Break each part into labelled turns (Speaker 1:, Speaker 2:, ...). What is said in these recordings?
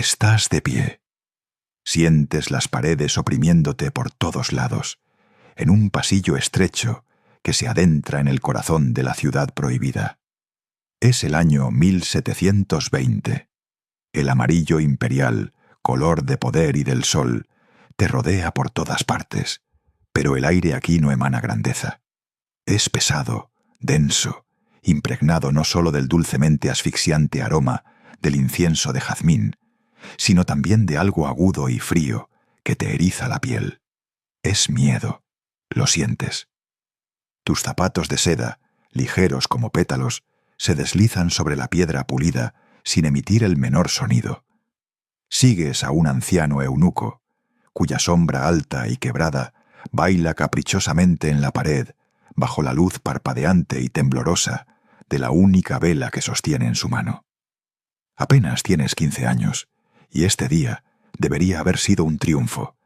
Speaker 1: Estás de pie. Sientes las paredes oprimiéndote por todos lados, en un pasillo estrecho que se adentra en el corazón de la ciudad prohibida. Es el año 1720. El amarillo imperial, color de poder y del sol, te rodea por todas partes, pero el aire aquí no emana grandeza. Es pesado, denso, impregnado no solo del dulcemente asfixiante aroma del incienso de jazmín, sino también de algo agudo y frío que te eriza la piel. Es miedo, lo sientes. Tus zapatos de seda, ligeros como pétalos, se deslizan sobre la piedra pulida sin emitir el menor sonido. Sigues a un anciano eunuco, cuya sombra alta y quebrada baila caprichosamente en la pared bajo la luz parpadeante y temblorosa de la única vela que sostiene en su mano. Apenas tienes 15 años, y este día debería haber sido un triunfo,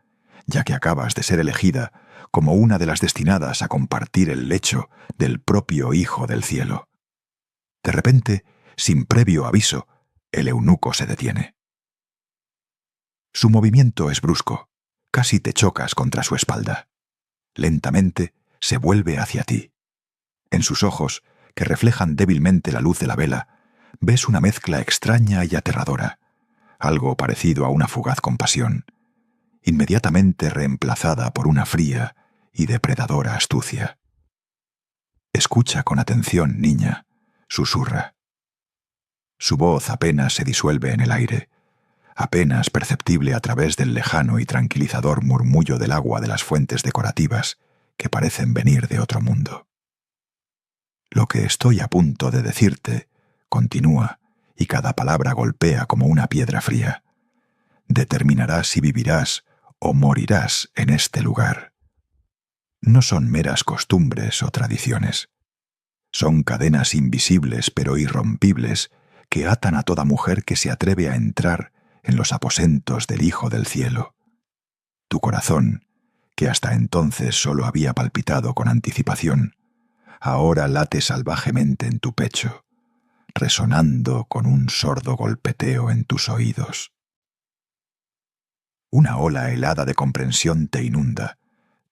Speaker 1: ya que acabas de ser elegida como una de las destinadas a compartir el lecho del propio Hijo del Cielo. De repente, sin previo aviso, el eunuco se detiene. Su movimiento es brusco, casi te chocas contra su espalda. Lentamente se vuelve hacia ti. En sus ojos, que reflejan débilmente la luz de la vela, ves una mezcla extraña y aterradora, algo parecido a una fugaz compasión, inmediatamente reemplazada por una fría y depredadora astucia. Escucha con atención, niña, susurra. Su voz apenas se disuelve en el aire, apenas perceptible a través del lejano y tranquilizador murmullo del agua de las fuentes decorativas que parecen venir de otro mundo. Lo que estoy a punto de decirte, continúa, y cada palabra golpea como una piedra fría, determinará si vivirás o morirás en este lugar. No son meras costumbres o tradiciones. Son cadenas invisibles pero irrompibles que atan a toda mujer que se atreve a entrar en los aposentos del Hijo del Cielo. Tu corazón, que hasta entonces solo había palpitado con anticipación, ahora late salvajemente en tu pecho, resonando con un sordo golpeteo en tus oídos. Una ola helada de comprensión te inunda.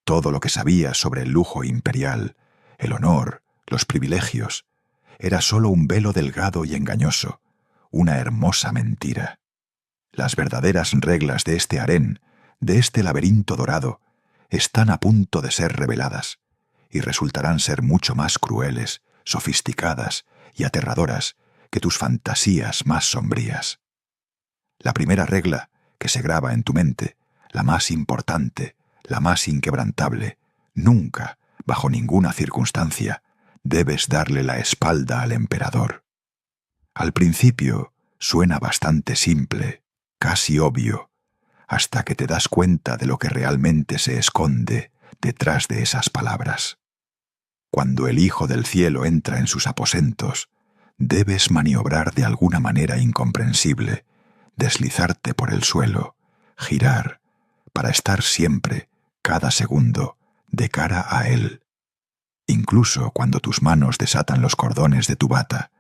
Speaker 1: Todo lo que sabías sobre el lujo imperial, el honor, los privilegios, era solo un velo delgado y engañoso, una hermosa mentira. Las verdaderas reglas de este harén, de este laberinto dorado, están a punto de ser reveladas, y resultarán ser mucho más crueles, sofisticadas y aterradoras que tus fantasías más sombrías. La primera regla que se graba en tu mente, la más importante, la más inquebrantable, nunca, bajo ninguna circunstancia, debes darle la espalda al emperador. Al principio suena bastante simple, casi obvio, hasta que te das cuenta de lo que realmente se esconde detrás de esas palabras. Cuando el Hijo del Cielo entra en sus aposentos, debes maniobrar de alguna manera incomprensible, deslizarte por el suelo, girar, para estar siempre, cada segundo, de cara a él. Incluso cuando tus manos desatan los cordones de tu bata,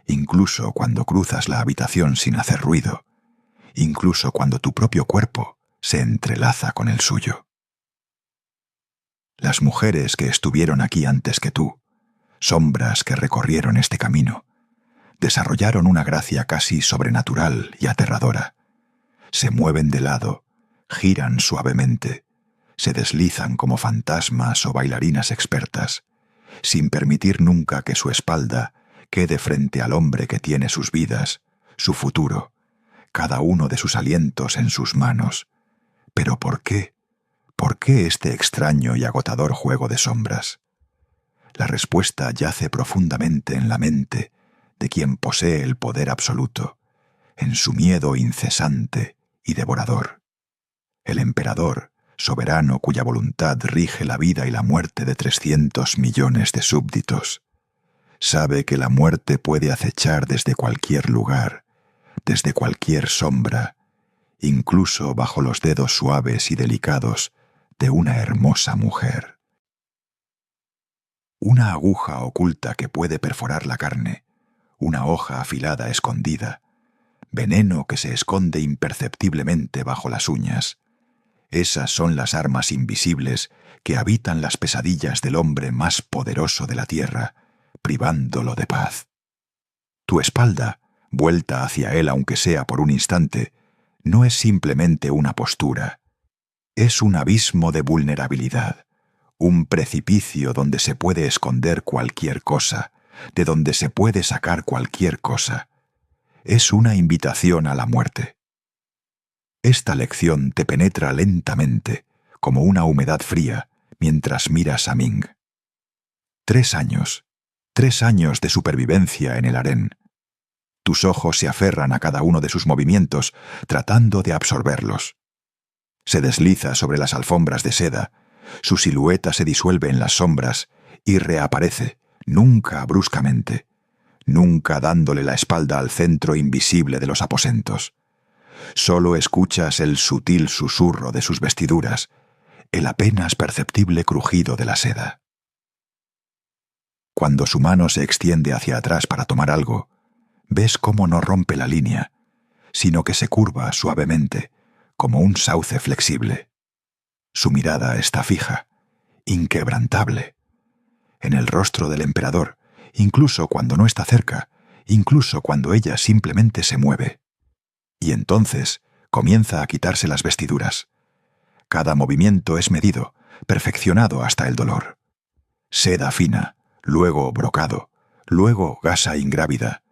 Speaker 1: incluso cuando cruzas la habitación sin hacer ruido, incluso cuando tu propio cuerpo se entrelaza con el suyo. Las mujeres que estuvieron aquí antes que tú, sombras que recorrieron este camino, desarrollaron una gracia casi sobrenatural y aterradora. Se mueven de lado, giran suavemente, se deslizan como fantasmas o bailarinas expertas, sin permitir nunca que su espalda quede frente al hombre que tiene sus vidas, su futuro, cada uno de sus alientos en sus manos. ¿Pero por qué? ¿Por qué este extraño y agotador juego de sombras? La respuesta yace profundamente en la mente de quien posee el poder absoluto, en su miedo incesante y devorador. El emperador, soberano cuya voluntad rige la vida y la muerte de 300 millones de súbditos, sabe que la muerte puede acechar desde cualquier lugar, desde cualquier sombra, incluso bajo los dedos suaves y delicados de una hermosa mujer. Una aguja oculta que puede perforar la carne, una hoja afilada escondida, veneno que se esconde imperceptiblemente bajo las uñas. Esas son las armas invisibles que habitan las pesadillas del hombre más poderoso de la tierra, privándolo de paz. Tu espalda, vuelta hacia él aunque sea por un instante, no es simplemente una postura. Es un abismo de vulnerabilidad, un precipicio donde se puede esconder cualquier cosa, de donde se puede sacar cualquier cosa. Es una invitación a la muerte. Esta lección te penetra lentamente, como una humedad fría, mientras miras a Ming. 3 años, 3 años de supervivencia en el harén. Tus ojos se aferran a cada uno de sus movimientos, tratando de absorberlos. Se desliza sobre las alfombras de seda, su silueta se disuelve en las sombras y reaparece, nunca bruscamente, nunca dándole la espalda al centro invisible de los aposentos. Solo escuchas el sutil susurro de sus vestiduras, el apenas perceptible crujido de la seda. Cuando su mano se extiende hacia atrás para tomar algo, ves cómo no rompe la línea, sino que se curva suavemente, como un sauce flexible. Su mirada está fija, inquebrantable. En el rostro del emperador, incluso cuando no está cerca, incluso cuando ella simplemente se mueve. Y entonces comienza a quitarse las vestiduras. Cada movimiento es medido, perfeccionado hasta el dolor. Seda fina, luego brocado, luego gasa ingrávida.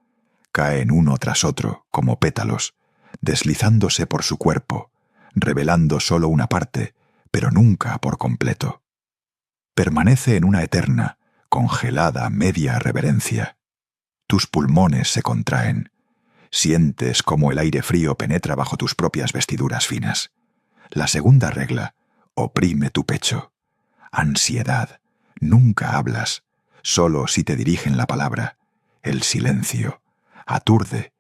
Speaker 1: Caen uno tras otro, como pétalos, deslizándose por su cuerpo, revelando solo una parte, pero nunca por completo. Permanece en una eterna, congelada media reverencia. Tus pulmones se contraen. Sientes cómo el aire frío penetra bajo tus propias vestiduras finas. La segunda regla, oprime tu pecho. Ansiedad. Nunca hablas, solo si te dirigen la palabra. El silencio. Aturde.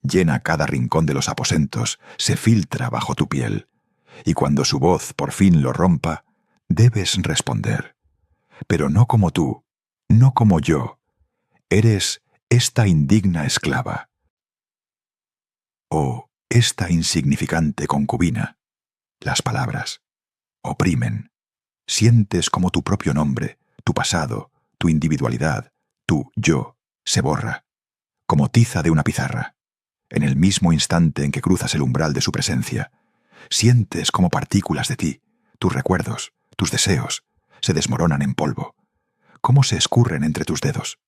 Speaker 1: Llena cada rincón de los aposentos, se filtra bajo tu piel. Y cuando su voz por fin lo rompa, debes responder. Pero no como tú, no como yo. Eres esta indigna esclava. O esta insignificante concubina. Las palabras oprimen. Sientes como tu propio nombre, tu pasado, tu individualidad, tu yo, se borra, como tiza de una pizarra. En el mismo instante en que cruzas el umbral de su presencia, sientes como partículas de ti, tus recuerdos, tus deseos, se desmoronan en polvo, cómo se escurren entre tus dedos,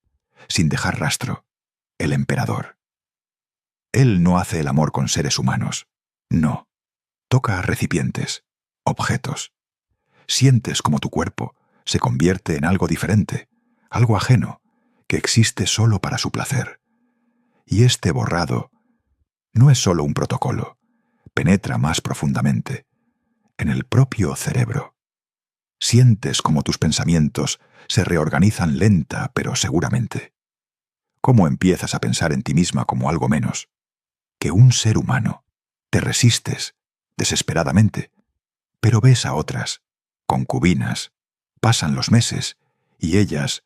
Speaker 1: sin dejar rastro. El emperador. Él no hace el amor con seres humanos. No. Toca a recipientes, objetos. Sientes como tu cuerpo se convierte en algo diferente, algo ajeno, que existe solo para su placer. Y este borrado no es solo un protocolo, penetra más profundamente, en el propio cerebro. Sientes como tus pensamientos se reorganizan lenta pero seguramente. Cómo empiezas a pensar en ti misma como algo menos que un ser humano. Te resistes, desesperadamente, pero ves a otras, concubinas, pasan los meses, y ellas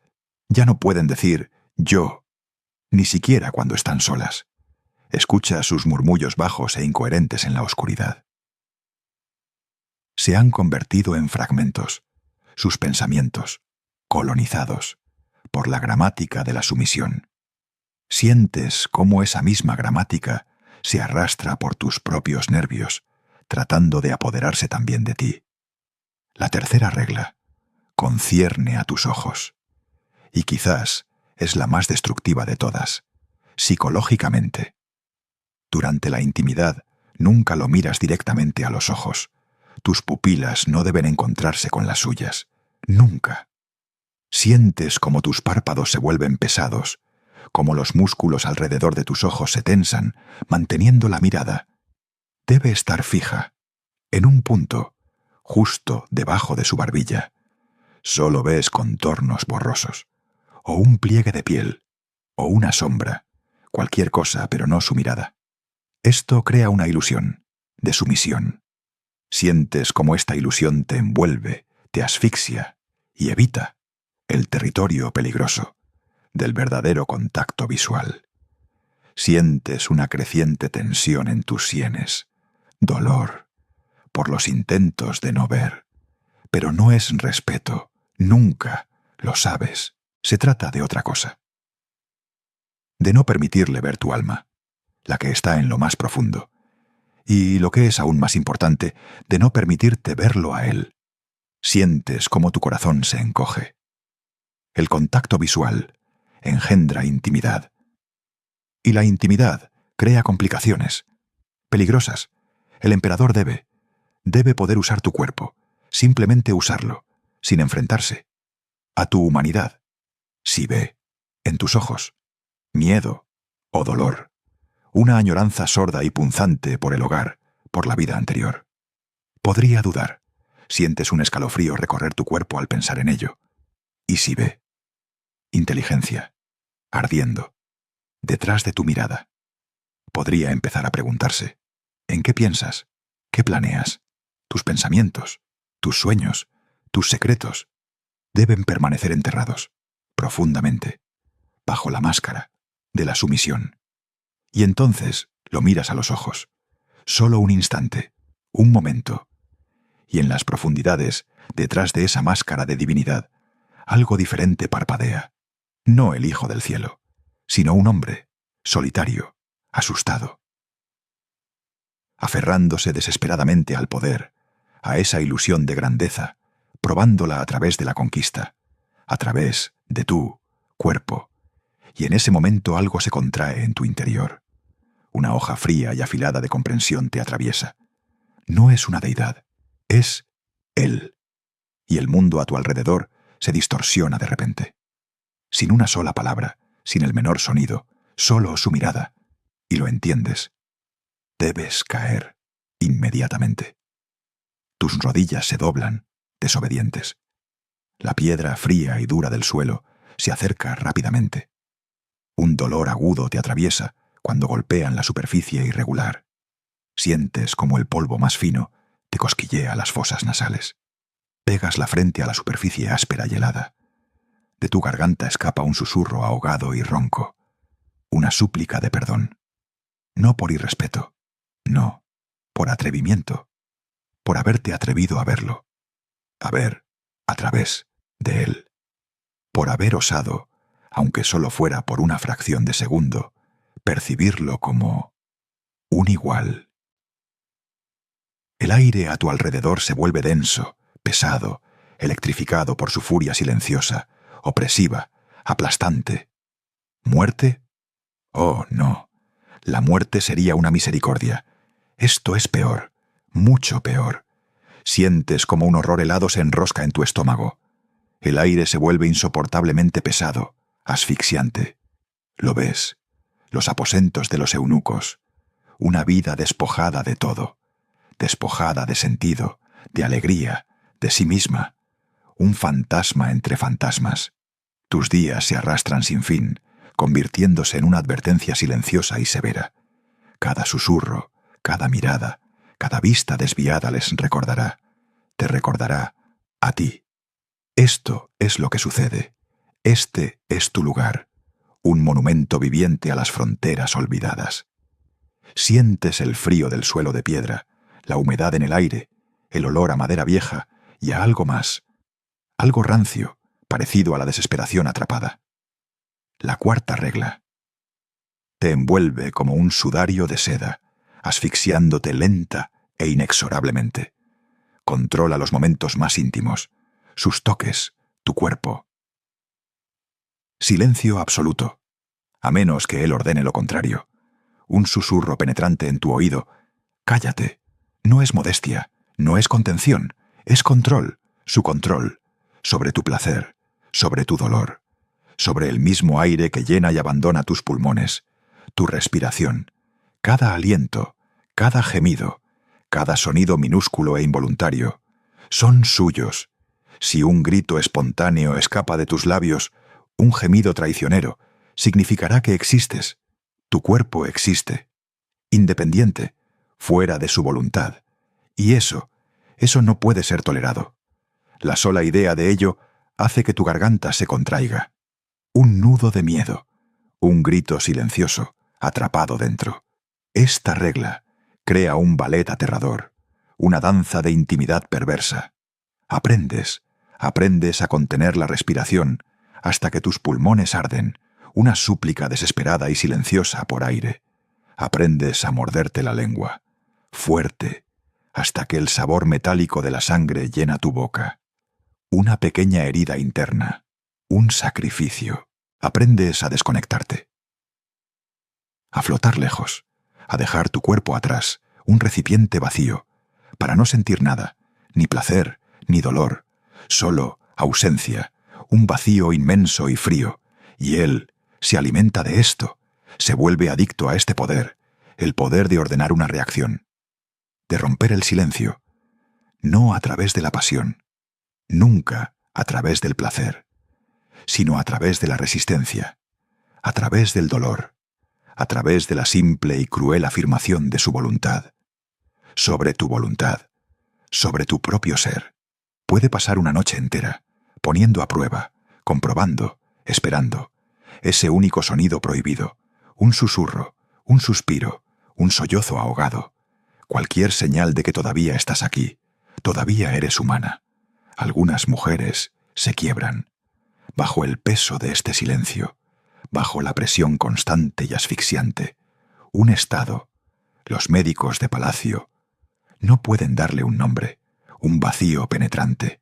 Speaker 1: ya no pueden decir yo, ni siquiera cuando están solas. Escucha sus murmullos bajos e incoherentes en la oscuridad. Se han convertido en fragmentos, sus pensamientos, colonizados por la gramática de la sumisión. Sientes cómo esa misma gramática se arrastra por tus propios nervios, tratando de apoderarse también de ti. La tercera regla concierne a tus ojos, y quizás es la más destructiva de todas, psicológicamente. Durante la intimidad, nunca lo miras directamente a los ojos. Tus pupilas no deben encontrarse con las suyas. Nunca. Sientes como tus párpados se vuelven pesados, como los músculos alrededor de tus ojos se tensan, manteniendo la mirada. Debe estar fija, en un punto, justo debajo de su barbilla. Solo ves contornos borrosos, o un pliegue de piel, o una sombra, cualquier cosa, pero no su mirada. Esto crea una ilusión, de sumisión. Sientes cómo esta ilusión te envuelve, te asfixia y evita el territorio peligroso del verdadero contacto visual. Sientes una creciente tensión en tus sienes, dolor, por los intentos de no ver. Pero no es respeto, nunca, lo sabes. Se trata de otra cosa. De no permitirle ver tu alma, la que está en lo más profundo. Y lo que es aún más importante, de no permitirte verlo a él. Sientes cómo tu corazón se encoge. El contacto visual engendra intimidad. Y la intimidad crea complicaciones, peligrosas. El emperador debe poder usar tu cuerpo, simplemente usarlo, sin enfrentarse. A tu humanidad. Si ve, en tus ojos, miedo o dolor, una añoranza sorda y punzante por el hogar, por la vida anterior. Podría dudar. Sientes un escalofrío recorrer tu cuerpo al pensar en ello. Y si ve, inteligencia, ardiendo, detrás de tu mirada. Podría empezar a preguntarse, ¿en qué piensas? ¿Qué planeas? Tus pensamientos, tus sueños, tus secretos, deben permanecer enterrados, profundamente, bajo la máscara de la sumisión. Y entonces lo miras a los ojos, solo un instante, un momento, y en las profundidades, detrás de esa máscara de divinidad, algo diferente parpadea. No el Hijo del Cielo, sino un hombre, solitario, asustado, aferrándose desesperadamente al poder, a esa ilusión de grandeza, probándola a través de la conquista, a través de tu cuerpo, y en ese momento algo se contrae en tu interior. Una hoja fría y afilada de comprensión te atraviesa. No es una deidad, es él, y el mundo a tu alrededor se distorsiona de repente. Sin una sola palabra, sin el menor sonido, solo su mirada, y lo entiendes. Debes caer inmediatamente. Tus rodillas se doblan, desobedientes. La piedra fría y dura del suelo se acerca rápidamente. Un dolor agudo te atraviesa cuando golpean la superficie irregular. Sientes como el polvo más fino te cosquillea las fosas nasales. Pegas la frente a la superficie áspera y helada. De tu garganta escapa un susurro ahogado y ronco, una súplica de perdón. No por irrespeto, no, por atrevimiento, por haberte atrevido a verlo, a ver a través de él, por haber osado, aunque solo fuera por una fracción de segundo, percibirlo como un igual. El aire a tu alrededor se vuelve denso, pesado, electrificado por su furia silenciosa, opresiva, aplastante. ¿Muerte? Oh, no. La muerte sería una misericordia. Esto es peor, mucho peor. Sientes como un horror helado se enrosca en tu estómago. El aire se vuelve insoportablemente pesado, asfixiante. Lo ves, los aposentos de los eunucos, una vida despojada de todo, despojada de sentido, de alegría, de sí misma, un fantasma entre fantasmas. Tus días se arrastran sin fin, convirtiéndose en una advertencia silenciosa y severa. Cada susurro, cada mirada, cada vista desviada les recordará, te recordará a ti. Esto es lo que sucede. Este es tu lugar, un monumento viviente a las fronteras olvidadas. Sientes el frío del suelo de piedra, la humedad en el aire, el olor a madera vieja y a algo más, algo rancio, parecido a la desesperación atrapada. La cuarta regla. Te envuelve como un sudario de seda, asfixiándote lenta e inexorablemente. Controla los momentos más íntimos, sus toques, tu cuerpo. Silencio absoluto, a menos que él ordene lo contrario. Un susurro penetrante en tu oído. Cállate. No es modestia, no es contención, es control, su control, sobre tu placer, sobre tu dolor, sobre el mismo aire que llena y abandona tus pulmones, tu respiración, cada aliento, cada gemido, cada sonido minúsculo e involuntario, son suyos. Si un grito espontáneo escapa de tus labios, un gemido traicionero, significará que existes, tu cuerpo existe, independiente, fuera de su voluntad. Y eso no puede ser tolerado. La sola idea de ello hace que tu garganta se contraiga. Un nudo de miedo, un grito silencioso, atrapado dentro. Esta regla crea un ballet aterrador, una danza de intimidad perversa. Aprendes a contener la respiración hasta que tus pulmones arden, una súplica desesperada y silenciosa por aire. Aprendes a morderte la lengua, fuerte, hasta que el sabor metálico de la sangre llena tu boca. Una pequeña herida interna, un sacrificio. Aprendes a desconectarte, a flotar lejos, a dejar tu cuerpo atrás, un recipiente vacío, para no sentir nada, ni placer, ni dolor, solo ausencia, un vacío inmenso y frío, y él se alimenta de esto, se vuelve adicto a este poder, el poder de ordenar una reacción, de romper el silencio, no a través de la pasión, nunca a través del placer, sino a través de la resistencia, a través del dolor, a través de la simple y cruel afirmación de su voluntad. Sobre tu voluntad, sobre tu propio ser. Puede pasar una noche entera, poniendo a prueba, comprobando, esperando, ese único sonido prohibido, un susurro, un suspiro, un sollozo ahogado, cualquier señal de que todavía estás aquí, todavía eres humana. Algunas mujeres se quiebran, bajo el peso de este silencio, bajo la presión constante y asfixiante, un estado, los médicos de palacio, no pueden darle un nombre, un vacío penetrante,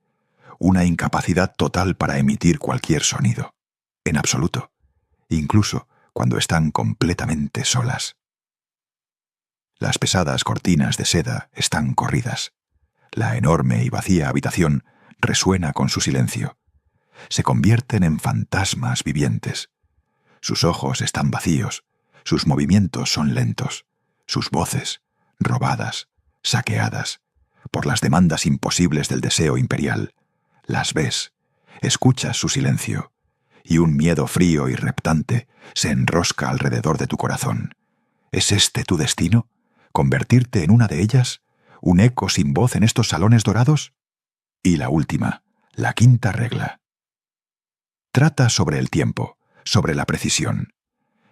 Speaker 1: una incapacidad total para emitir cualquier sonido, en absoluto, incluso cuando están completamente solas. Las pesadas cortinas de seda están corridas. La enorme y vacía habitación resuena con su silencio. Se convierten en fantasmas vivientes. Sus ojos están vacíos, sus movimientos son lentos, sus voces, robadas, saqueadas, por las demandas imposibles del deseo imperial. Las ves, escuchas su silencio, y un miedo frío y reptante se enrosca alrededor de tu corazón. ¿Es este tu destino? ¿Convertirte en una de ellas? ¿Un eco sin voz en estos salones dorados? Y la última, la quinta regla. Trata sobre el tiempo, sobre la precisión.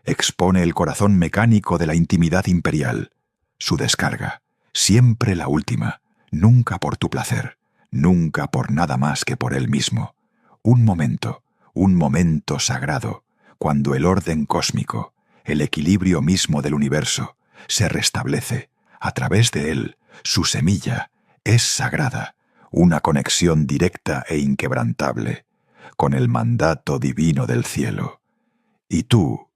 Speaker 1: Expone el corazón mecánico de la intimidad imperial. Su descarga, siempre la última, nunca por tu placer, nunca por nada más que por él mismo. Un momento sagrado, cuando el orden cósmico, el equilibrio mismo del universo, se restablece. A través de él, su semilla es sagrada, una conexión directa e inquebrantable con el mandato divino del cielo. Y tú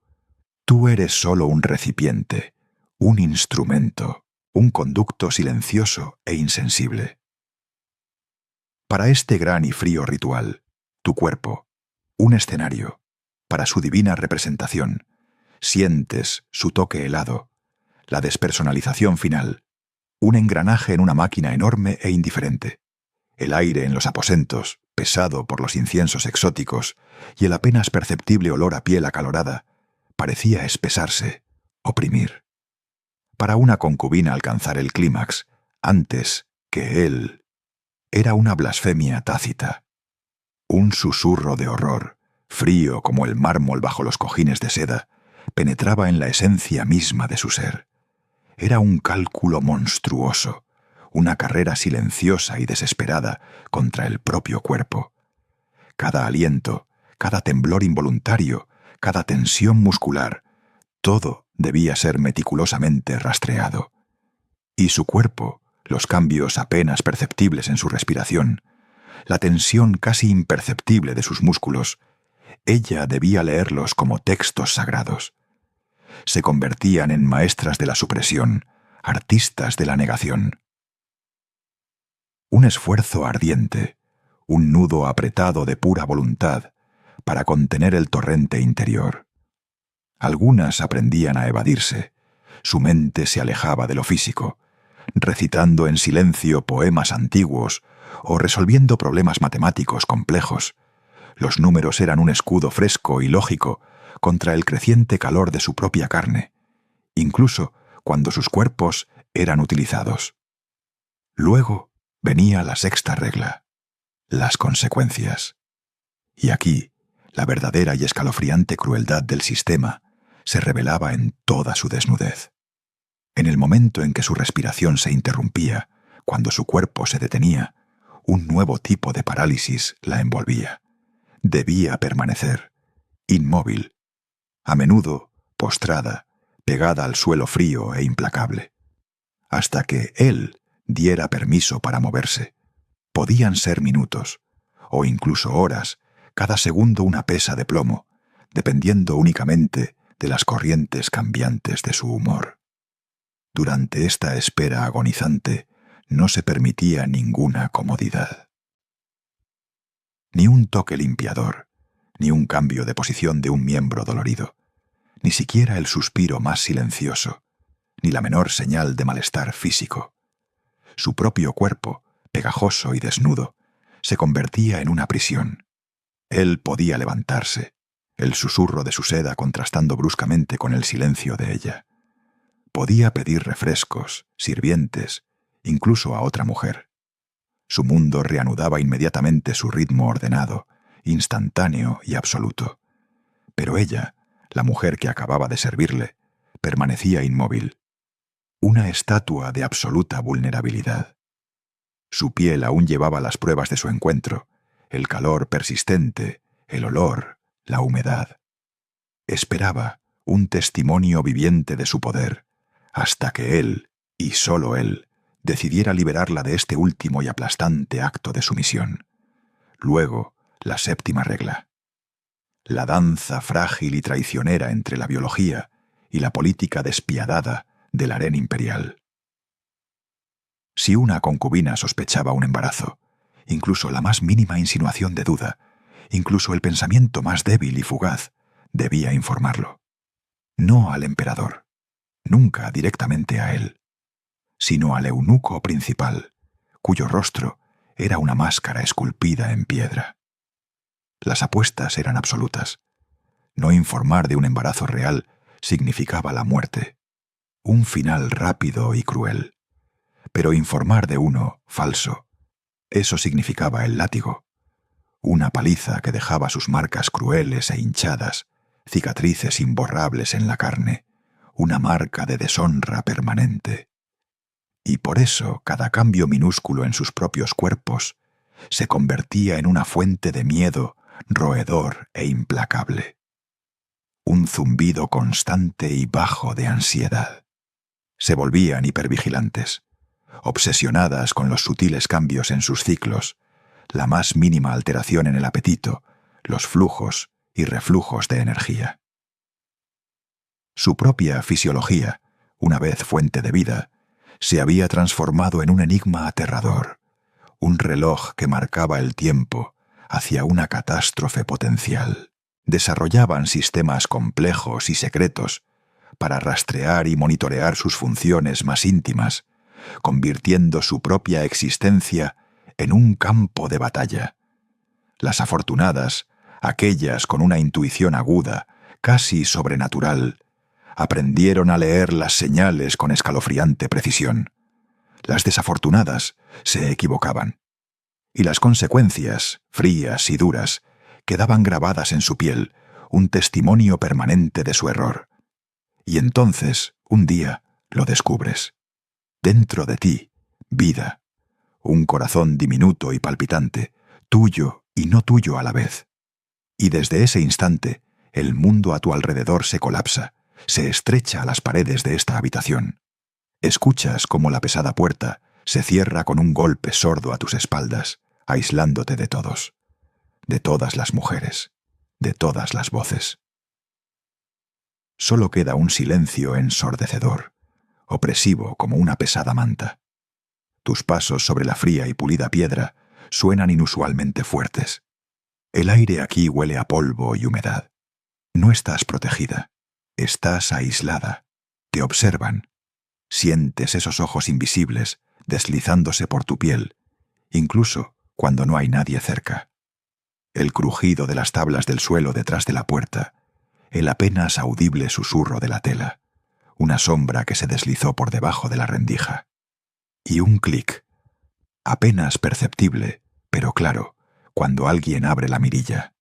Speaker 1: eres solo un recipiente, un instrumento, un conducto silencioso e insensible. Para este gran y frío ritual, tu cuerpo, un escenario, para su divina representación, sientes su toque helado, la despersonalización final, un engranaje en una máquina enorme e indiferente, el aire en los aposentos, pesado por los inciensos exóticos, y el apenas perceptible olor a piel acalorada, parecía espesarse, oprimir. Para una concubina alcanzar el clímax, antes que él, era una blasfemia tácita, un susurro de horror, frío como el mármol bajo los cojines de seda, penetraba en la esencia misma de su ser. Era un cálculo monstruoso, una carrera silenciosa y desesperada contra el propio cuerpo. Cada aliento, cada temblor involuntario, cada tensión muscular, todo debía ser meticulosamente rastreado. Y su cuerpo, los cambios apenas perceptibles en su respiración, la tensión casi imperceptible de sus músculos, ella debía leerlos como textos sagrados. Se convertían en maestras de la supresión, artistas de la negación. Un esfuerzo ardiente, un nudo apretado de pura voluntad para contener el torrente interior. Algunas aprendían a evadirse, su mente se alejaba de lo físico, recitando en silencio poemas antiguos o resolviendo problemas matemáticos complejos. Los números eran un escudo fresco y lógico contra el creciente calor de su propia carne, incluso cuando sus cuerpos eran utilizados. Luego venía la sexta regla, las consecuencias. Y aquí, la verdadera y escalofriante crueldad del sistema, se revelaba en toda su desnudez. En el momento en que su respiración se interrumpía, cuando su cuerpo se detenía, un nuevo tipo de parálisis la envolvía. Debía permanecer, inmóvil, a menudo postrada, pegada al suelo frío e implacable, hasta que él diera permiso para moverse. Podían ser minutos, o incluso horas, cada segundo una pesa de plomo, dependiendo únicamente de las corrientes cambiantes de su humor. Durante esta espera agonizante no se permitía ninguna comodidad. Ni un toque limpiador, ni un cambio de posición de un miembro dolorido, ni siquiera el suspiro más silencioso, ni la menor señal de malestar físico. Su propio cuerpo, pegajoso y desnudo, se convertía en una prisión. Él podía levantarse, el susurro de su seda contrastando bruscamente con el silencio de ella. Podía pedir refrescos, sirvientes, incluso a otra mujer. Su mundo reanudaba inmediatamente su ritmo ordenado, instantáneo y absoluto. Pero ella, la mujer que acababa de servirle, permanecía inmóvil, una estatua de absoluta vulnerabilidad. Su piel aún llevaba las pruebas de su encuentro, el calor persistente, el olor, la humedad. Esperaba un testimonio viviente de su poder, hasta que él, y sólo él, decidiera liberarla de este último y aplastante acto de sumisión. Luego, la séptima regla. La danza frágil y traicionera entre la biología y la política despiadada del harén imperial. Si una concubina sospechaba un embarazo, incluso la más mínima insinuación de duda, incluso el pensamiento más débil y fugaz, debía informarlo. No al emperador, nunca directamente a él, sino al eunuco principal, cuyo rostro era una máscara esculpida en piedra. Las apuestas eran absolutas. No informar de un embarazo real significaba la muerte, un final rápido y cruel. Pero informar de uno falso, eso significaba el látigo, una paliza que dejaba sus marcas crueles e hinchadas, cicatrices imborrables en la carne, una marca de deshonra permanente. Y por eso cada cambio minúsculo en sus propios cuerpos se convertía en una fuente de miedo roedor e implacable. Un zumbido constante y bajo de ansiedad. Se volvían hipervigilantes, obsesionadas con los sutiles cambios en sus ciclos, la más mínima alteración en el apetito, los flujos y reflujos de energía. Su propia fisiología, una vez fuente de vida, se había transformado en un enigma aterrador, un reloj que marcaba el tiempo hacia una catástrofe potencial. Desarrollaban sistemas complejos y secretos para rastrear y monitorear sus funciones más íntimas, convirtiendo su propia existencia en un campo de batalla. Las afortunadas, aquellas con una intuición aguda, casi sobrenatural, aprendieron a leer las señales con escalofriante precisión. Las desafortunadas se equivocaban, y las consecuencias, frías y duras, quedaban grabadas en su piel, un testimonio permanente de su error. Y entonces, un día, lo descubres. Dentro de ti, vida, un corazón diminuto y palpitante, tuyo y no tuyo a la vez. Y desde ese instante, el mundo a tu alrededor se colapsa, se estrecha a las paredes de esta habitación. Escuchas cómo la pesada puerta se cierra con un golpe sordo a tus espaldas, aislándote de todos, de todas las mujeres, de todas las voces. Solo queda un silencio ensordecedor, opresivo como una pesada manta. Tus pasos sobre la fría y pulida piedra suenan inusualmente fuertes. El aire aquí huele a polvo y humedad. No estás protegida, estás aislada. Te observan. Sientes esos ojos invisibles deslizándose por tu piel, incluso cuando no hay nadie cerca. El crujido de las tablas del suelo detrás de la puerta, el apenas audible susurro de la tela, una sombra que se deslizó por debajo de la rendija. Y un clic, apenas perceptible, pero claro, cuando alguien abre la mirilla.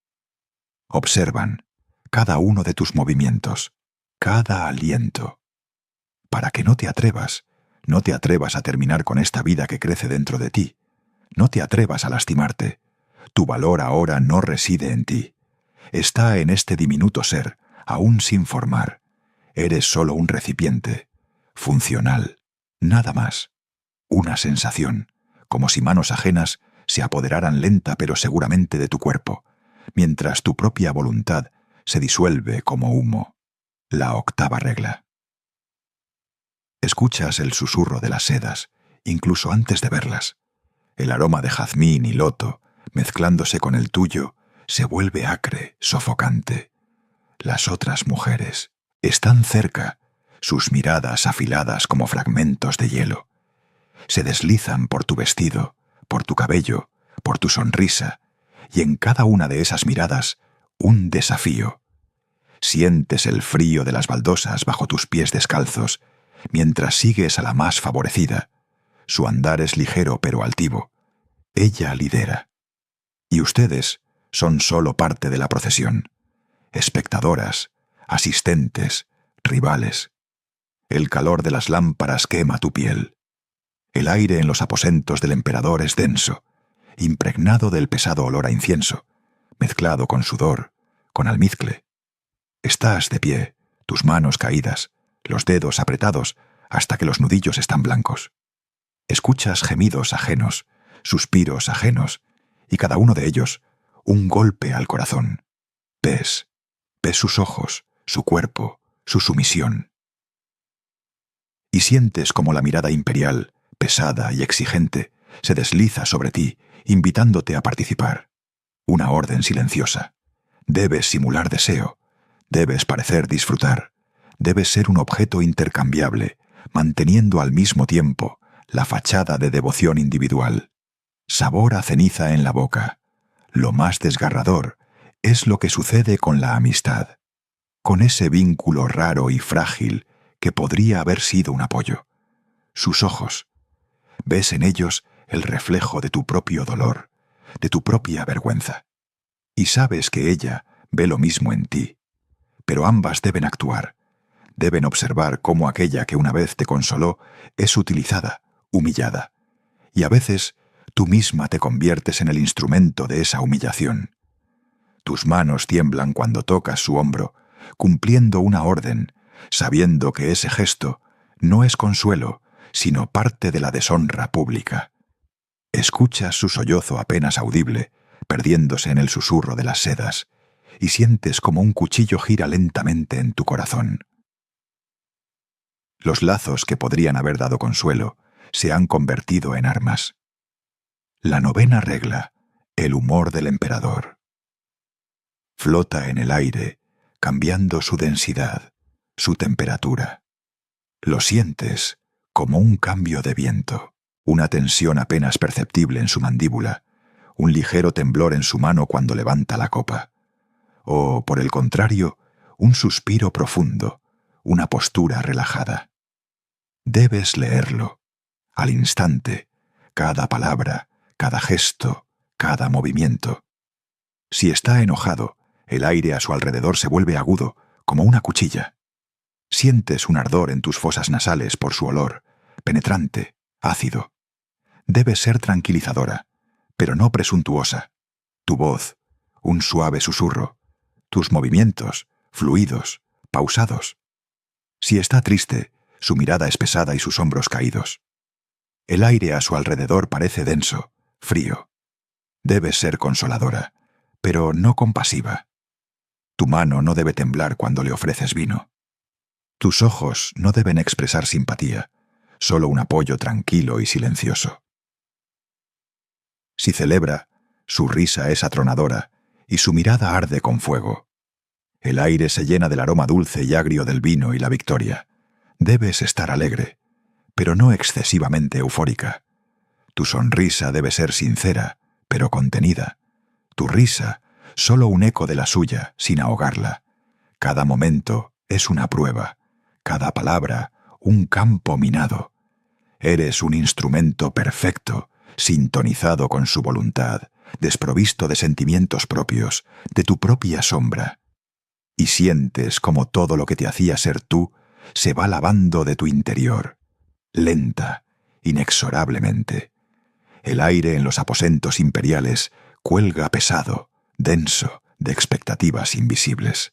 Speaker 1: Observan cada uno de tus movimientos, cada aliento, para que no te atrevas a terminar con esta vida que crece dentro de ti. No te atrevas a lastimarte. Tu valor ahora no reside en ti. Está en este diminuto ser, aún sin formar. Eres solo un recipiente, funcional, nada más. Una sensación, como si manos ajenas se apoderaran lenta pero seguramente de tu cuerpo, mientras tu propia voluntad se disuelve como humo. La octava regla. Escuchas el susurro de las sedas, incluso antes de verlas. El aroma de jazmín y loto, mezclándose con el tuyo, se vuelve acre, sofocante. Las otras mujeres están cerca, sus miradas afiladas como fragmentos de hielo. Se deslizan por tu vestido, por tu cabello, por tu sonrisa, y en cada una de esas miradas, un desafío. Sientes el frío de las baldosas bajo tus pies descalzos, mientras sigues a la más favorecida. Su andar es ligero pero altivo. Ella lidera. Y ustedes son solo parte de la procesión. Espectadoras, asistentes, rivales. El calor de las lámparas quema tu piel. El aire en los aposentos del emperador es denso, impregnado del pesado olor a incienso, mezclado con sudor, con almizcle. Estás de pie, tus manos caídas, los dedos apretados hasta que los nudillos están blancos. Escuchas gemidos ajenos, suspiros ajenos, y cada uno de ellos un golpe al corazón. Ves sus ojos, su cuerpo, su sumisión. Y sientes como la mirada imperial, pesada y exigente, se desliza sobre ti, invitándote a participar. Una orden silenciosa. Debes simular deseo, debes parecer disfrutar, debes ser un objeto intercambiable, manteniendo al mismo tiempo la fachada de devoción individual. Sabor a ceniza en la boca. Lo más desgarrador es lo que sucede con la amistad, con ese vínculo raro y frágil que podría haber sido un apoyo. Sus ojos. Ves en ellos el reflejo de tu propio dolor, de tu propia vergüenza. Y sabes que ella ve lo mismo en ti. Pero ambas deben actuar. Deben observar cómo aquella que una vez te consoló es utilizada, humillada. Y a veces tú misma te conviertes en el instrumento de esa humillación. Tus manos tiemblan cuando tocas su hombro, cumpliendo una orden, sabiendo que ese gesto no es consuelo, sino parte de la deshonra pública. Escuchas su sollozo apenas audible, perdiéndose en el susurro de las sedas, y sientes como un cuchillo gira lentamente en tu corazón. Los lazos que podrían haber dado consuelo se han convertido en armas. La novena regla, el humor del emperador. Flota en el aire, cambiando su densidad, su temperatura. Lo sientes como un cambio de viento, una tensión apenas perceptible en su mandíbula, un ligero temblor en su mano cuando levanta la copa. O, por el contrario, un suspiro profundo, una postura relajada. Debes leerlo, al instante, cada palabra, cada gesto, cada movimiento. Si está enojado, el aire a su alrededor se vuelve agudo, como una cuchilla. Sientes un ardor en tus fosas nasales por su olor, penetrante, ácido. Debes ser tranquilizadora, pero no presuntuosa. Tu voz, un suave susurro. Tus movimientos, fluidos, pausados. Si está triste, su mirada es pesada y sus hombros caídos. El aire a su alrededor parece denso, frío. Debes ser consoladora, pero no compasiva. Tu mano no debe temblar cuando le ofreces vino. Tus ojos no deben expresar simpatía, solo un apoyo tranquilo y silencioso. Si celebra, su risa es atronadora y su mirada arde con fuego. El aire se llena del aroma dulce y agrio del vino y la victoria. Debes estar alegre, pero no excesivamente eufórica. Tu sonrisa debe ser sincera, pero contenida. Tu risa, solo un eco de la suya, sin ahogarla. Cada momento es una prueba, cada palabra un campo minado. Eres un instrumento perfecto, sintonizado con su voluntad, desprovisto de sentimientos propios, de tu propia sombra. y sientes como todo lo que te hacía ser tú se va lavando de tu interior, lenta, inexorablemente. El aire en los aposentos imperiales cuelga pesado, denso, de expectativas invisibles.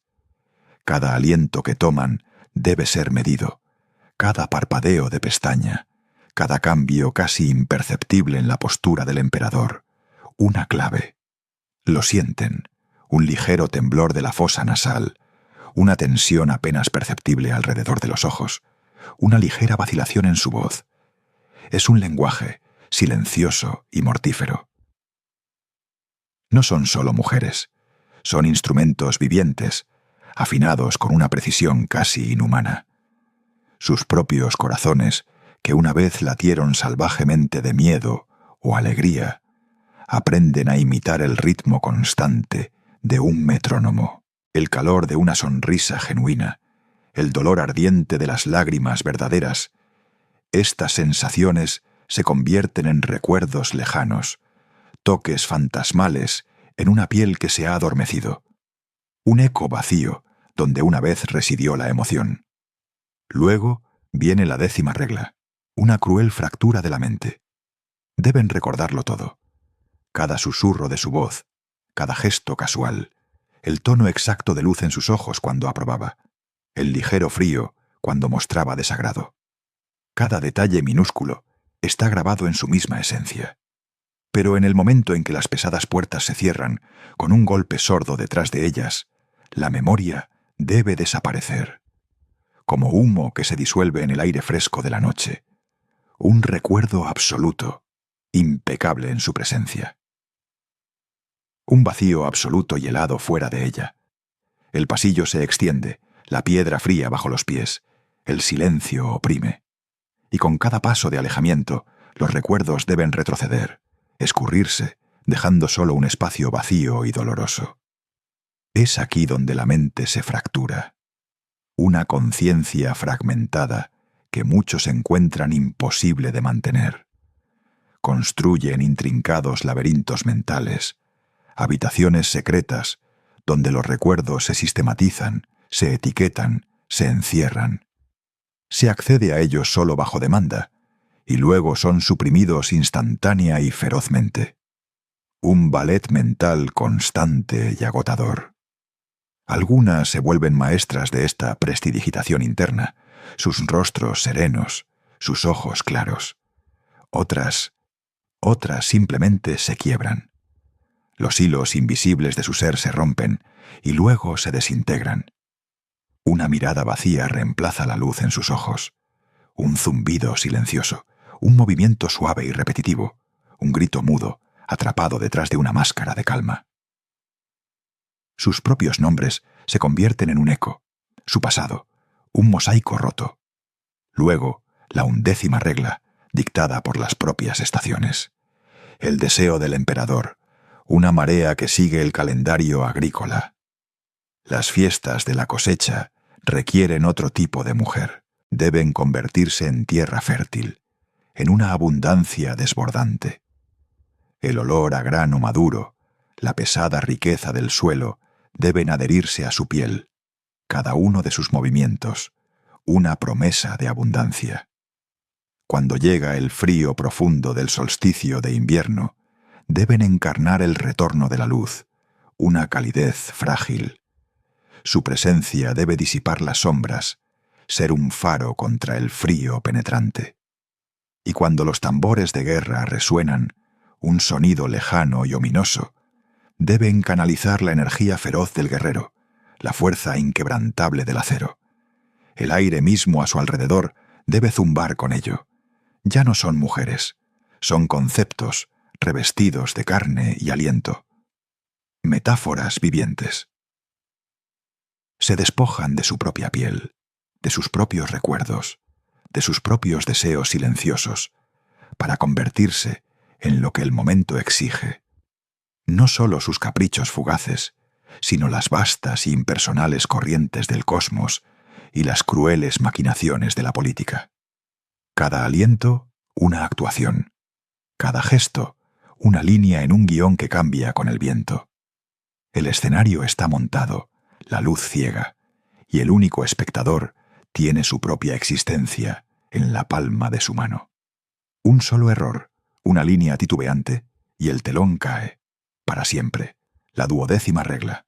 Speaker 1: Cada aliento que toman debe ser medido, cada parpadeo de pestaña, cada cambio casi imperceptible en la postura del emperador, una clave. Lo sienten, un ligero temblor de la fosa nasal, una tensión apenas perceptible alrededor de los ojos, una ligera vacilación en su voz. Es un lenguaje silencioso y mortífero. No son solo mujeres, son instrumentos vivientes, afinados con una precisión casi inhumana. Sus propios corazones, que una vez latieron salvajemente de miedo o alegría, aprenden a imitar el ritmo constante de un metrónomo, el calor de una sonrisa genuina, el dolor ardiente de las lágrimas verdaderas. Estas sensaciones se convierten en recuerdos lejanos, toques fantasmales en una piel que se ha adormecido, un eco vacío donde una vez residió la emoción. Luego viene la 10ª regla, una cruel fractura de la mente. Deben recordarlo todo. Cada susurro de su voz, cada gesto casual, el tono exacto de luz en sus ojos cuando aprobaba, el ligero frío cuando mostraba desagrado. Cada detalle minúsculo está grabado en su misma esencia. Pero en el momento en que las pesadas puertas se cierran, con un golpe sordo detrás de ellas, la memoria debe desaparecer. Como humo que se disuelve en el aire fresco de la noche. Un recuerdo absoluto, impecable en su presencia. Un vacío absoluto y helado fuera de ella. El pasillo se extiende, la piedra fría bajo los pies, el silencio oprime. Y con cada paso de alejamiento, los recuerdos deben retroceder, escurrirse, dejando solo un espacio vacío y doloroso. Es aquí donde la mente se fractura. Una conciencia fragmentada que muchos encuentran imposible de mantener. Construyen intrincados laberintos mentales, habitaciones secretas donde los recuerdos se sistematizan, se etiquetan, se encierran. Se accede a ellos solo bajo demanda, y luego son suprimidos instantánea y ferozmente. Un ballet mental constante y agotador. Algunas se vuelven maestras de esta prestidigitación interna, sus rostros serenos, sus ojos claros. Otras simplemente se quiebran. Los hilos invisibles de su ser se rompen y luego se desintegran. Una mirada vacía reemplaza la luz en sus ojos. Un zumbido silencioso, un movimiento suave y repetitivo, un grito mudo, atrapado detrás de una máscara de calma. Sus propios nombres se convierten en un eco, su pasado, un mosaico roto. Luego, la 11ª regla, dictada por las propias estaciones. El deseo del emperador, una marea que sigue el calendario agrícola. Las fiestas de la cosecha requieren otro tipo de mujer. Deben convertirse en tierra fértil, en una abundancia desbordante. El olor a grano maduro, la pesada riqueza del suelo, deben adherirse a su piel, cada uno de sus movimientos, una promesa de abundancia. Cuando llega el frío profundo del solsticio de invierno, deben encarnar el retorno de la luz, una calidez frágil. Su presencia debe disipar las sombras, ser un faro contra el frío penetrante. Y cuando los tambores de guerra resuenan, un sonido lejano y ominoso, deben canalizar la energía feroz del guerrero, la fuerza inquebrantable del acero. El aire mismo a su alrededor debe zumbar con ello. Ya no son mujeres, son conceptos revestidos de carne y aliento. Metáforas vivientes. Se despojan de su propia piel, de sus propios recuerdos, de sus propios deseos silenciosos, para convertirse en lo que el momento exige. No solo sus caprichos fugaces, sino las vastas y impersonales corrientes del cosmos y las crueles maquinaciones de la política. Cada aliento, una actuación. Cada gesto, una línea en un guión que cambia con el viento. El escenario está montado, la luz ciega, y el único espectador tiene su propia existencia en la palma de su mano. Un solo error, una línea titubeante, y el telón cae, para siempre. La 12ª regla.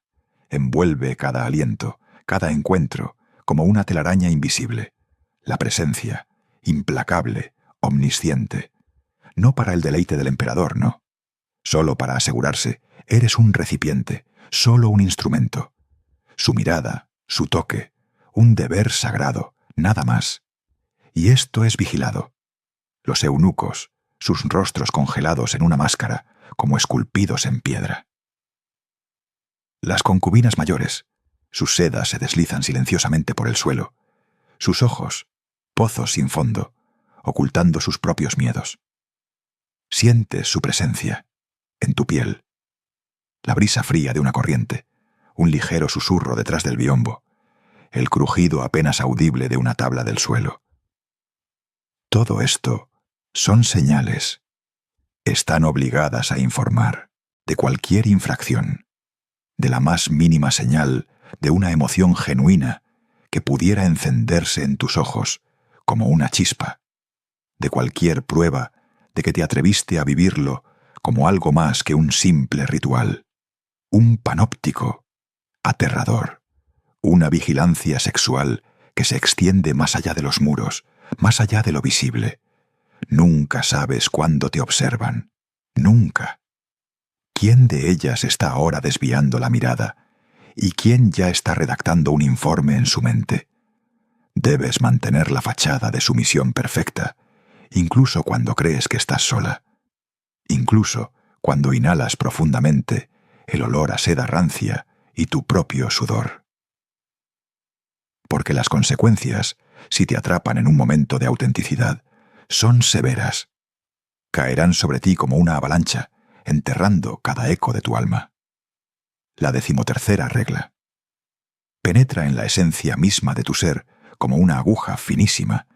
Speaker 1: Envuelve cada aliento, cada encuentro, como una telaraña invisible. La presencia, implacable, omnisciente. No para el deleite del emperador, no. Solo para asegurarse, eres un recipiente, solo un instrumento. Su mirada, su toque, un deber sagrado, nada más. Y esto es vigilado. Los eunucos, sus rostros congelados en una máscara, como esculpidos en piedra. Las concubinas mayores, sus sedas se deslizan silenciosamente por el suelo, sus ojos, pozos sin fondo, ocultando sus propios miedos. Sientes su presencia, en tu piel. La brisa fría de una corriente, un ligero susurro detrás del biombo, el crujido apenas audible de una tabla del suelo. Todo esto son señales. Están obligadas a informar de cualquier infracción, de la más mínima señal de una emoción genuina que pudiera encenderse en tus ojos como una chispa, de cualquier prueba de que te atreviste a vivirlo como algo más que un simple ritual, un panóptico aterrador, una vigilancia sexual que se extiende más allá de los muros, más allá de lo visible. Nunca sabes cuándo te observan, nunca. ¿Quién de ellas está ahora desviando la mirada? ¿Y quién ya está redactando un informe en su mente? Debes mantener la fachada de sumisión perfecta, incluso cuando crees que estás sola. Incluso cuando inhalas profundamente el olor a seda rancia y tu propio sudor. Porque las consecuencias, si te atrapan en un momento de autenticidad, son severas. Caerán sobre ti como una avalancha, enterrando cada eco de tu alma. La 13ª regla. Penetra en la esencia misma de tu ser como una aguja finísima,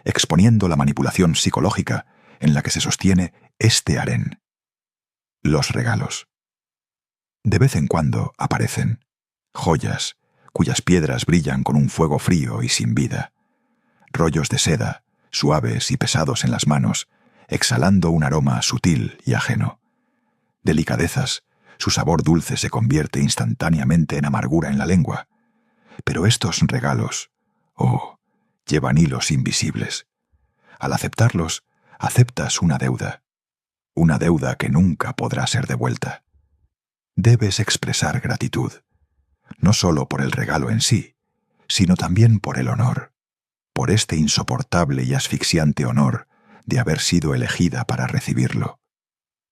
Speaker 1: exponiendo la manipulación psicológica en la que se sostiene este harén. Los regalos. De vez en cuando aparecen joyas cuyas piedras brillan con un fuego frío y sin vida, rollos de seda, suaves y pesados en las manos, exhalando un aroma sutil y ajeno. Delicadezas, su sabor dulce se convierte instantáneamente en amargura en la lengua. Pero estos regalos, llevan hilos invisibles. Al aceptarlos, aceptas una deuda que nunca podrá ser devuelta. Debes expresar gratitud, no solo por el regalo en sí, sino también por el honor, por este insoportable y asfixiante honor de haber sido elegida para recibirlo.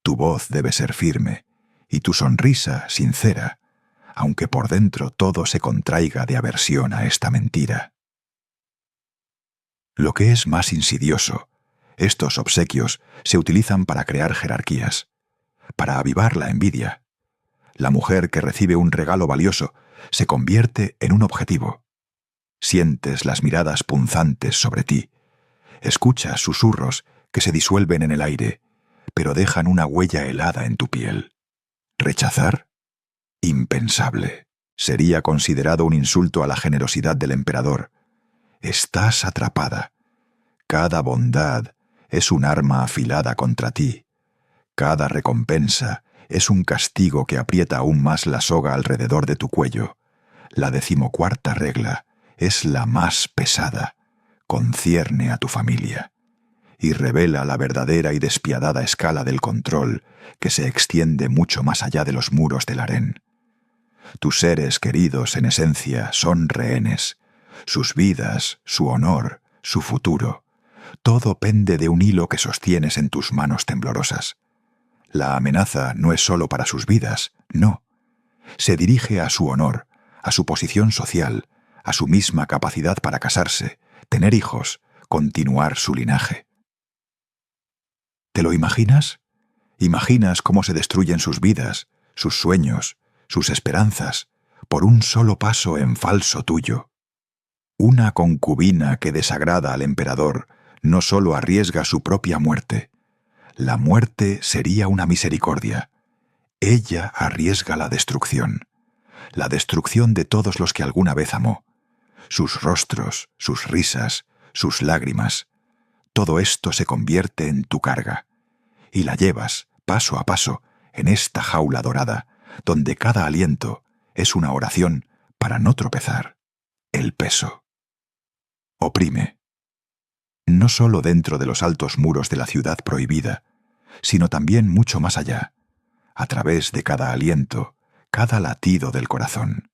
Speaker 1: Tu voz debe ser firme y tu sonrisa sincera, aunque por dentro todo se contraiga de aversión a esta mentira. Lo que es más insidioso, estos obsequios se utilizan para crear jerarquías, para avivar la envidia. La mujer que recibe un regalo valioso se convierte en un objetivo. Sientes las miradas punzantes sobre ti, escuchas susurros que se disuelven en el aire, pero dejan una huella helada en tu piel. ¿Rechazar? Impensable. Sería considerado un insulto a la generosidad del emperador. Estás atrapada. Cada bondad es un arma afilada contra ti. Cada recompensa es un castigo que aprieta aún más la soga alrededor de tu cuello. La 14ª regla es la más pesada. Concierne a tu familia y revela la verdadera y despiadada escala del control que se extiende mucho más allá de los muros del harén. Tus seres queridos, en esencia, son rehenes. Sus vidas, su honor, su futuro. Todo pende de un hilo que sostienes en tus manos temblorosas. La amenaza no es solo para sus vidas, no. Se dirige a su honor, a su posición social, a su misma capacidad para casarse, tener hijos, continuar su linaje. ¿Te lo imaginas? ¿Imaginas cómo se destruyen sus vidas, sus sueños, sus esperanzas, por un solo paso en falso tuyo? Una concubina que desagrada al emperador no solo arriesga su propia muerte. La muerte sería una misericordia. Ella arriesga la destrucción. la destrucción de todos los que alguna vez amó, sus rostros, sus risas, sus lágrimas. Todo esto se convierte en tu carga, y la llevas, paso a paso, en esta jaula dorada, donde cada aliento es una oración para no tropezar. El peso. Oprime. No solo dentro de los altos muros de la ciudad prohibida, sino también mucho más allá, a través de cada aliento, cada latido del corazón.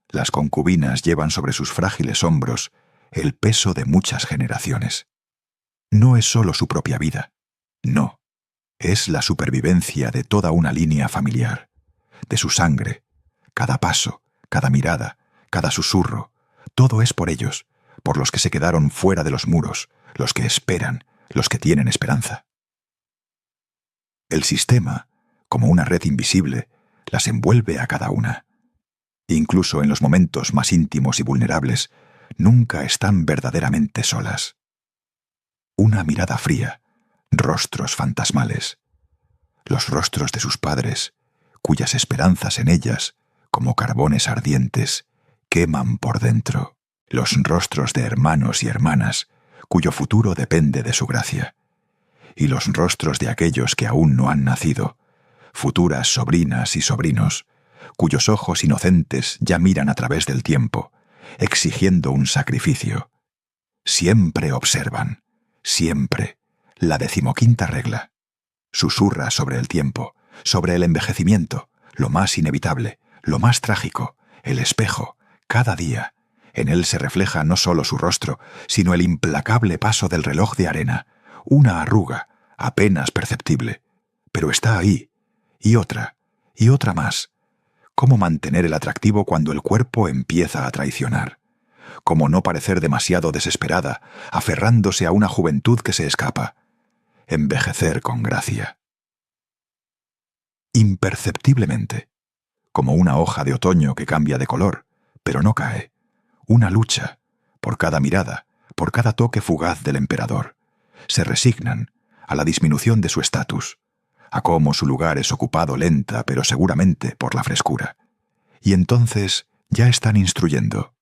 Speaker 1: Las concubinas llevan sobre sus frágiles hombros el peso de muchas generaciones. No es solo su propia vida, no, es la supervivencia de toda una línea familiar, de su sangre, cada paso, cada mirada, cada susurro, todo es por ellos, por los que se quedaron fuera de los muros, los que esperan, los que tienen esperanza. El sistema, como una red invisible, las envuelve a cada una. Incluso en los momentos más íntimos y vulnerables, nunca están verdaderamente solas. Una mirada fría, rostros fantasmales. Los rostros de sus padres, cuyas esperanzas en ellas, como carbones ardientes, queman por dentro. Los rostros de hermanos y hermanas, cuyo futuro depende de su gracia. Y los rostros de aquellos que aún no han nacido, futuras sobrinas y sobrinos, cuyos ojos inocentes ya miran a través del tiempo, exigiendo un sacrificio. Siempre observan, siempre, la 15ª regla. Susurra sobre el tiempo, sobre el envejecimiento, lo más inevitable, lo más trágico, el espejo, cada día. En él se refleja no solo su rostro, sino el implacable paso del reloj de arena, una arruga, apenas perceptible, pero está ahí, y otra más. ¿Cómo mantener el atractivo cuando el cuerpo empieza a traicionar? ¿Cómo no parecer demasiado desesperada, aferrándose a una juventud que se escapa? Envejecer con gracia. Imperceptiblemente, como una hoja de otoño que cambia de color, pero no cae. Una lucha, por cada mirada, por cada toque fugaz del emperador. Se resignan a la disminución de su estatus, a cómo su lugar es ocupado lenta pero seguramente por la frescura. Y entonces ya están instruyendo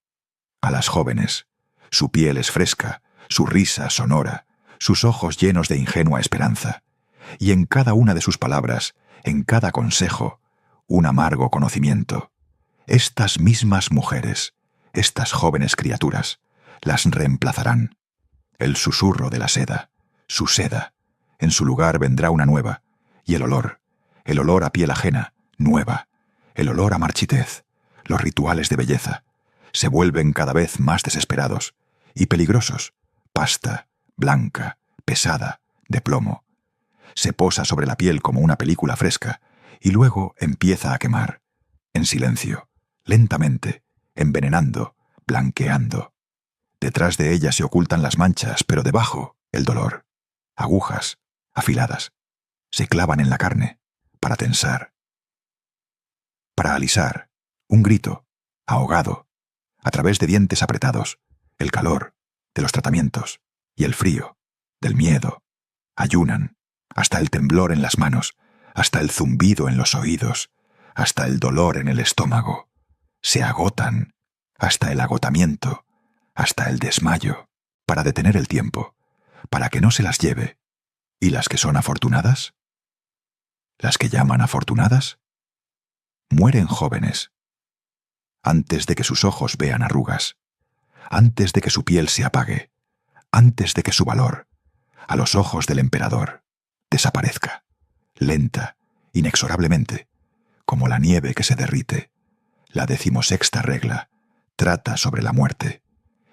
Speaker 1: a las jóvenes. Su piel es fresca, su risa sonora, sus ojos llenos de ingenua esperanza. Y en cada una de sus palabras, en cada consejo, un amargo conocimiento. Estas mismas mujeres, estas jóvenes criaturas, las reemplazarán. El susurro de la seda, su seda. En su lugar vendrá una nueva. Y el olor a piel ajena, nueva. El olor a marchitez, los rituales de belleza. Se vuelven cada vez más desesperados y peligrosos. Pasta, blanca, pesada, de plomo. Se posa sobre la piel como una película fresca y luego empieza a quemar. En silencio, lentamente, envenenando, blanqueando. Detrás de ella se ocultan las manchas, pero debajo, el dolor. Agujas, afiladas. Se clavan en la carne, para tensar. Para alisar, un grito, ahogado, a través de dientes apretados, el calor, de los tratamientos, y el frío, del miedo. Ayunan, hasta el temblor en las manos, hasta el zumbido en los oídos, hasta el dolor en el estómago. Se agotan, hasta el agotamiento, hasta el desmayo, para detener el tiempo, para que no se las lleve. ¿Y las que son afortunadas? ¿Las que llaman afortunadas? Mueren jóvenes, antes de que sus ojos vean arrugas, antes de que su piel se apague, antes de que su valor, a los ojos del emperador, desaparezca, lenta, inexorablemente, como la nieve que se derrite. La 16ª regla trata sobre la muerte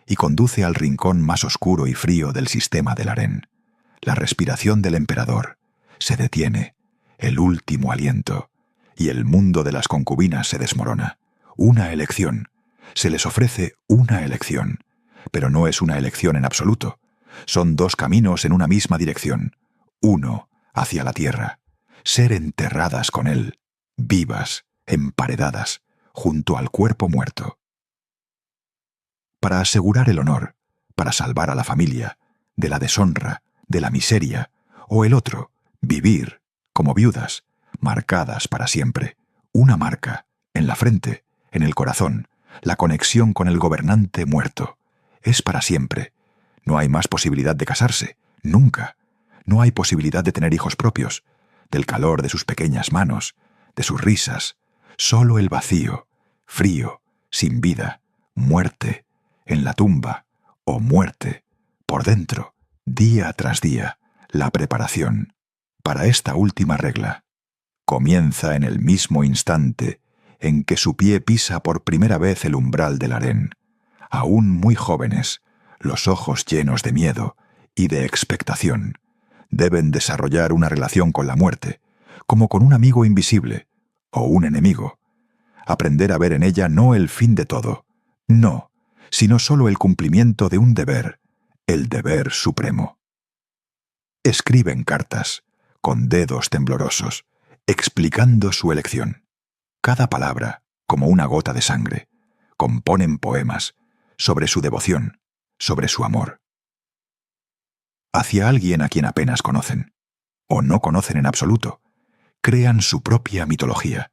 Speaker 1: y conduce al rincón más oscuro y frío del sistema del harén. La respiración del emperador se detiene, el último aliento, y el mundo de las concubinas se desmorona. Una elección. Se les ofrece una elección, pero no es una elección en absoluto. Son dos caminos en una misma dirección. Uno hacia la tierra. Ser enterradas con él, vivas, emparedadas, junto al cuerpo muerto. Para asegurar el honor, para salvar a la familia, de la deshonra, de la miseria, o el otro, vivir, como viudas, marcadas para siempre, una marca, en la frente, en el corazón, la conexión con el gobernante muerto. Es para siempre. No hay más posibilidad de casarse, nunca. No hay posibilidad de tener hijos propios, del calor de sus pequeñas manos, de sus risas. Solo el vacío, frío, sin vida, muerte, en la tumba, o muerte, por dentro, día tras día, la preparación. Para esta última regla, comienza en el mismo instante en que su pie pisa por primera vez el umbral del harén. Aún muy jóvenes, los ojos llenos de miedo y de expectación, deben desarrollar una relación con la muerte, como con un amigo invisible o un enemigo. Aprender a ver en ella no el fin de todo, no, sino solo el cumplimiento de un deber, el deber supremo. Escriben cartas, con dedos temblorosos, explicando su elección. Cada palabra, como una gota de sangre, componen poemas sobre su devoción, sobre su amor. Hacia alguien a quien apenas conocen, o no conocen en absoluto, crean su propia mitología,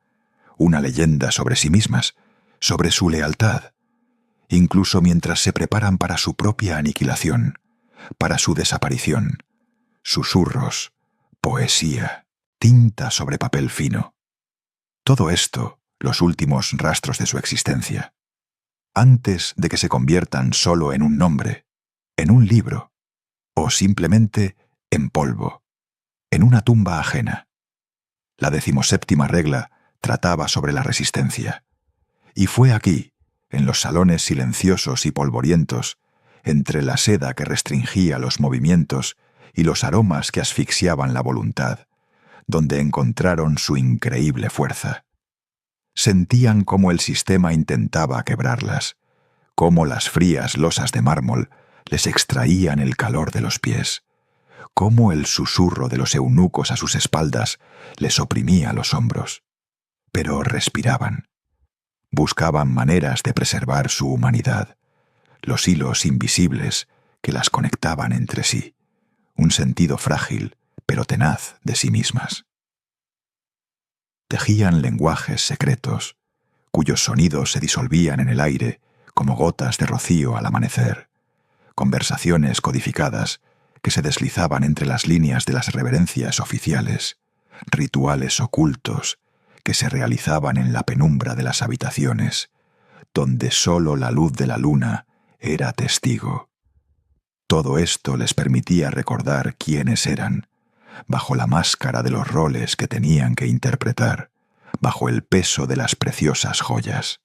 Speaker 1: una leyenda sobre sí mismas, sobre su lealtad, incluso mientras se preparan para su propia aniquilación, para su desaparición. Susurros, poesía, tinta sobre papel fino. Todo esto, los últimos rastros de su existencia, antes de que se conviertan solo en un nombre, en un libro, o simplemente en polvo, en una tumba ajena. La 17ª regla trataba sobre la resistencia, y fue aquí, en los salones silenciosos y polvorientos, entre la seda que restringía los movimientos y los aromas que asfixiaban la voluntad, donde encontraron su increíble fuerza. Sentían cómo el sistema intentaba quebrarlas, cómo las frías losas de mármol les extraían el calor de los pies, cómo el susurro de los eunucos a sus espaldas les oprimía los hombros. Pero respiraban. Buscaban maneras de preservar su humanidad, los hilos invisibles que las conectaban entre sí, un sentido frágil pero tenaz de sí mismas. Tejían lenguajes secretos, cuyos sonidos se disolvían en el aire como gotas de rocío al amanecer, conversaciones codificadas que se deslizaban entre las líneas de las reverencias oficiales, rituales ocultos que se realizaban en la penumbra de las habitaciones, donde sólo la luz de la luna era testigo. Todo esto les permitía recordar quiénes eran, bajo la máscara de los roles que tenían que interpretar, bajo el peso de las preciosas joyas.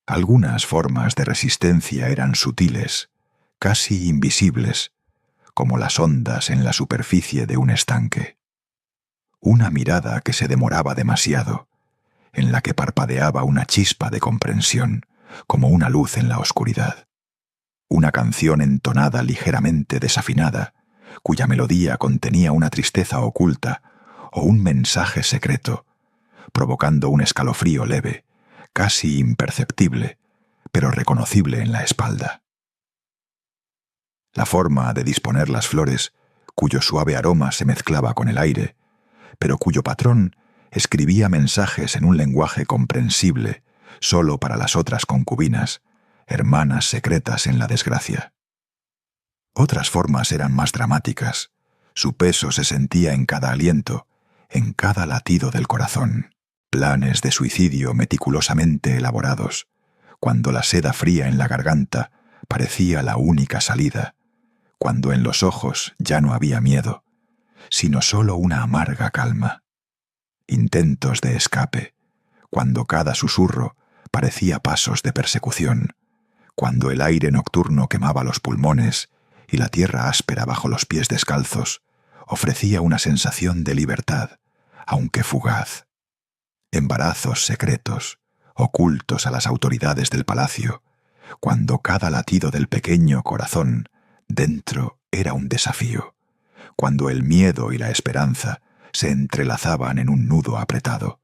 Speaker 1: Algunas formas de resistencia eran sutiles, casi invisibles, como las ondas en la superficie de un estanque. Una mirada que se demoraba demasiado, en la que parpadeaba una chispa de comprensión, como una luz en la oscuridad. Una canción entonada ligeramente desafinada, cuya melodía contenía una tristeza oculta o un mensaje secreto, provocando un escalofrío leve, casi imperceptible, pero reconocible en la espalda. La forma de disponer las flores, cuyo suave aroma se mezclaba con el aire, pero cuyo patrón escribía mensajes en un lenguaje comprensible solo para las otras concubinas, hermanas secretas en la desgracia. Otras formas eran más dramáticas. Su peso se sentía en cada aliento, en cada latido del corazón. Planes de suicidio meticulosamente elaborados, cuando la seda fría en la garganta parecía la única salida, cuando en los ojos ya no había miedo, sino solo una amarga calma. Intentos de escape, cuando cada susurro parecía pasos de persecución, cuando el aire nocturno quemaba los pulmones y la tierra áspera bajo los pies descalzos ofrecía una sensación de libertad, aunque fugaz. Embarazos secretos, ocultos a las autoridades del palacio, cuando cada latido del pequeño corazón dentro era un desafío, cuando el miedo y la esperanza se entrelazaban en un nudo apretado.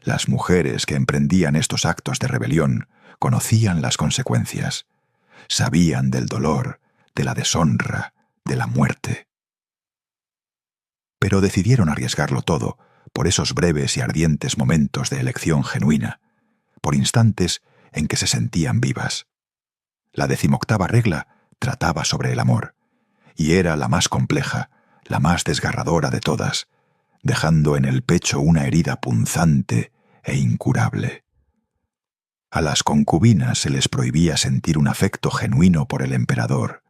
Speaker 1: Las mujeres que emprendían estos actos de rebelión conocían las consecuencias, sabían del dolor, de la deshonra, de la muerte. Pero decidieron arriesgarlo todo por esos breves y ardientes momentos de elección genuina, por instantes en que se sentían vivas. La 18ª regla trataba sobre el amor, y era la más compleja, la más desgarradora de todas, dejando en el pecho una herida punzante e incurable. A las concubinas se les prohibía sentir un afecto genuino por el emperador.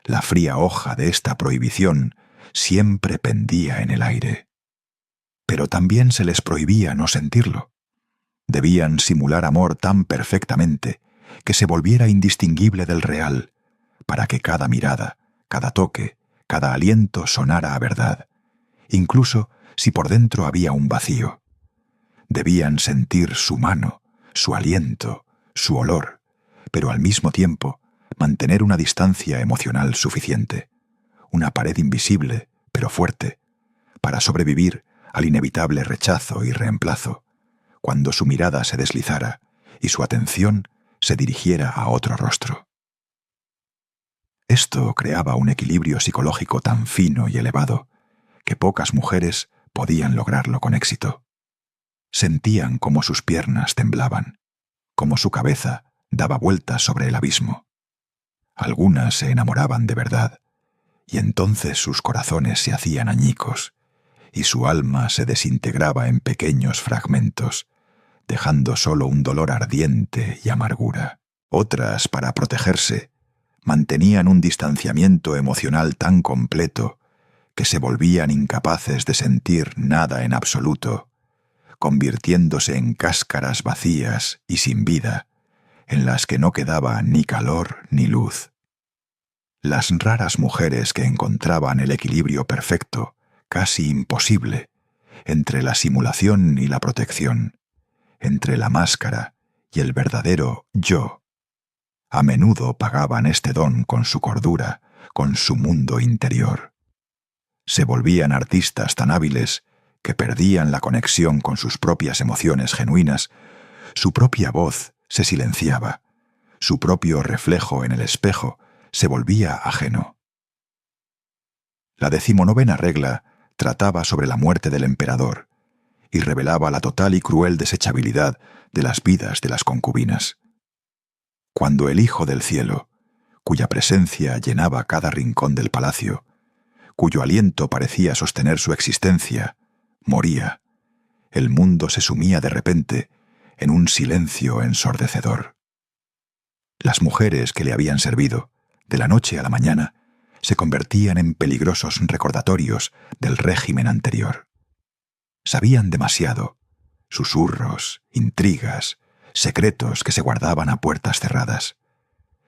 Speaker 1: La fría hoja de esta prohibición siempre pendía en el aire. Pero también se les prohibía no sentirlo. Debían simular amor tan perfectamente que se volviera indistinguible del real, para que cada mirada, cada toque, cada aliento sonara a verdad, incluso si por dentro había un vacío. Debían sentir su mano, su aliento, su olor, pero al mismo tiempo mantener una distancia emocional suficiente, una pared invisible, pero fuerte, para sobrevivir al inevitable rechazo y reemplazo, cuando su mirada se deslizara y su atención se dirigiera a otro rostro. Esto creaba un equilibrio psicológico tan fino y elevado que pocas mujeres podían lograrlo con éxito. Sentían cómo sus piernas temblaban, cómo su cabeza daba vueltas sobre el abismo. Algunas se enamoraban de verdad, y entonces sus corazones se hacían añicos, y su alma se desintegraba en pequeños fragmentos, dejando solo un dolor ardiente y amargura. Otras, para protegerse, mantenían un distanciamiento emocional tan completo que se volvían incapaces de sentir nada en absoluto, convirtiéndose en cáscaras vacías y sin vida, en las que no quedaba ni calor ni luz. Las raras mujeres que encontraban el equilibrio perfecto, casi imposible, entre la simulación y la protección, entre la máscara y el verdadero yo, a menudo pagaban este don con su cordura, con su mundo interior. Se volvían artistas tan hábiles que perdían la conexión con sus propias emociones genuinas, su propia voz se silenciaba, su propio reflejo en el espejo se volvía ajeno. La 19ª regla trataba sobre la muerte del emperador y revelaba la total y cruel desechabilidad de las vidas de las concubinas. Cuando el Hijo del Cielo, cuya presencia llenaba cada rincón del palacio, cuyo aliento parecía sostener su existencia, moría, el mundo se sumía de repente en un silencio ensordecedor. Las mujeres que le habían servido, de la noche a la mañana, se convertían en peligrosos recordatorios del régimen anterior. Sabían demasiado, susurros, intrigas, secretos que se guardaban a puertas cerradas.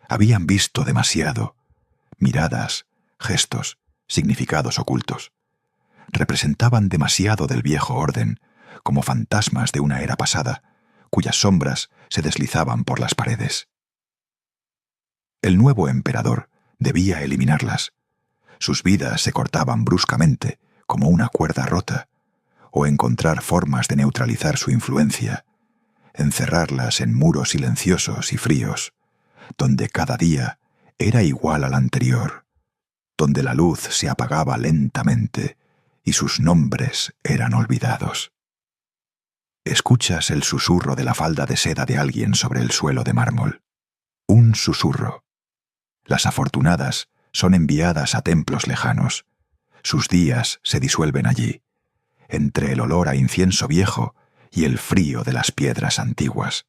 Speaker 1: Habían visto demasiado, miradas, gestos, significados ocultos. Representaban demasiado del viejo orden, como fantasmas de una era pasada, cuyas sombras se deslizaban por las paredes. El nuevo emperador debía eliminarlas. Sus vidas se cortaban bruscamente, como una cuerda rota, o encontrar formas de neutralizar su influencia, encerrarlas en muros silenciosos y fríos, donde cada día era igual al anterior, donde la luz se apagaba lentamente y sus nombres eran olvidados. Escuchas el susurro de la falda de seda de alguien sobre el suelo de mármol. Un susurro. Las afortunadas son enviadas a templos lejanos. Sus días se disuelven allí, entre el olor a incienso viejo y el frío de las piedras antiguas.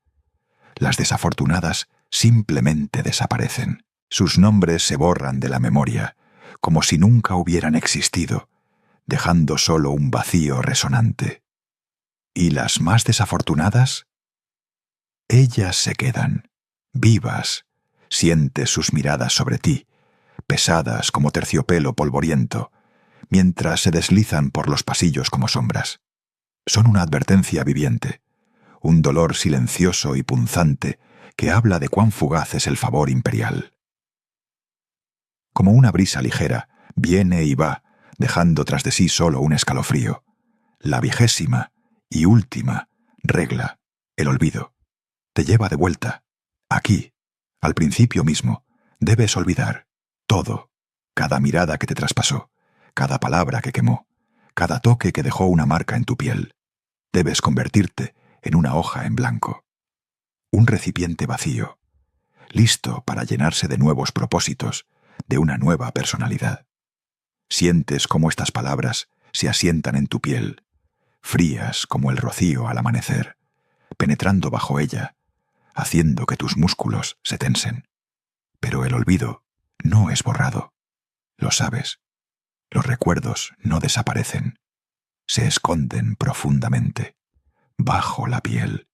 Speaker 1: Las desafortunadas simplemente desaparecen. Sus nombres se borran de la memoria, como si nunca hubieran existido, dejando solo un vacío resonante. ¿Y las más desafortunadas? Ellas se quedan, vivas. Sientes sus miradas sobre ti, pesadas como terciopelo polvoriento, mientras se deslizan por los pasillos como sombras. Son una advertencia viviente, un dolor silencioso y punzante que habla de cuán fugaz es el favor imperial. Como una brisa ligera, viene y va, dejando tras de sí solo un escalofrío. La 20ª y última regla, el olvido. Te lleva de vuelta, aquí, al principio mismo. Debes olvidar todo, cada mirada que te traspasó, cada palabra que quemó, cada toque que dejó una marca en tu piel. Debes convertirte en una hoja en blanco, un recipiente vacío, listo para llenarse de nuevos propósitos, de una nueva personalidad. Sientes cómo estas palabras se asientan en tu piel, frías como el rocío al amanecer, penetrando bajo ella, haciendo que tus músculos se tensen. Pero el olvido no es borrado. Lo sabes. Los recuerdos no desaparecen. Se esconden profundamente, bajo la piel,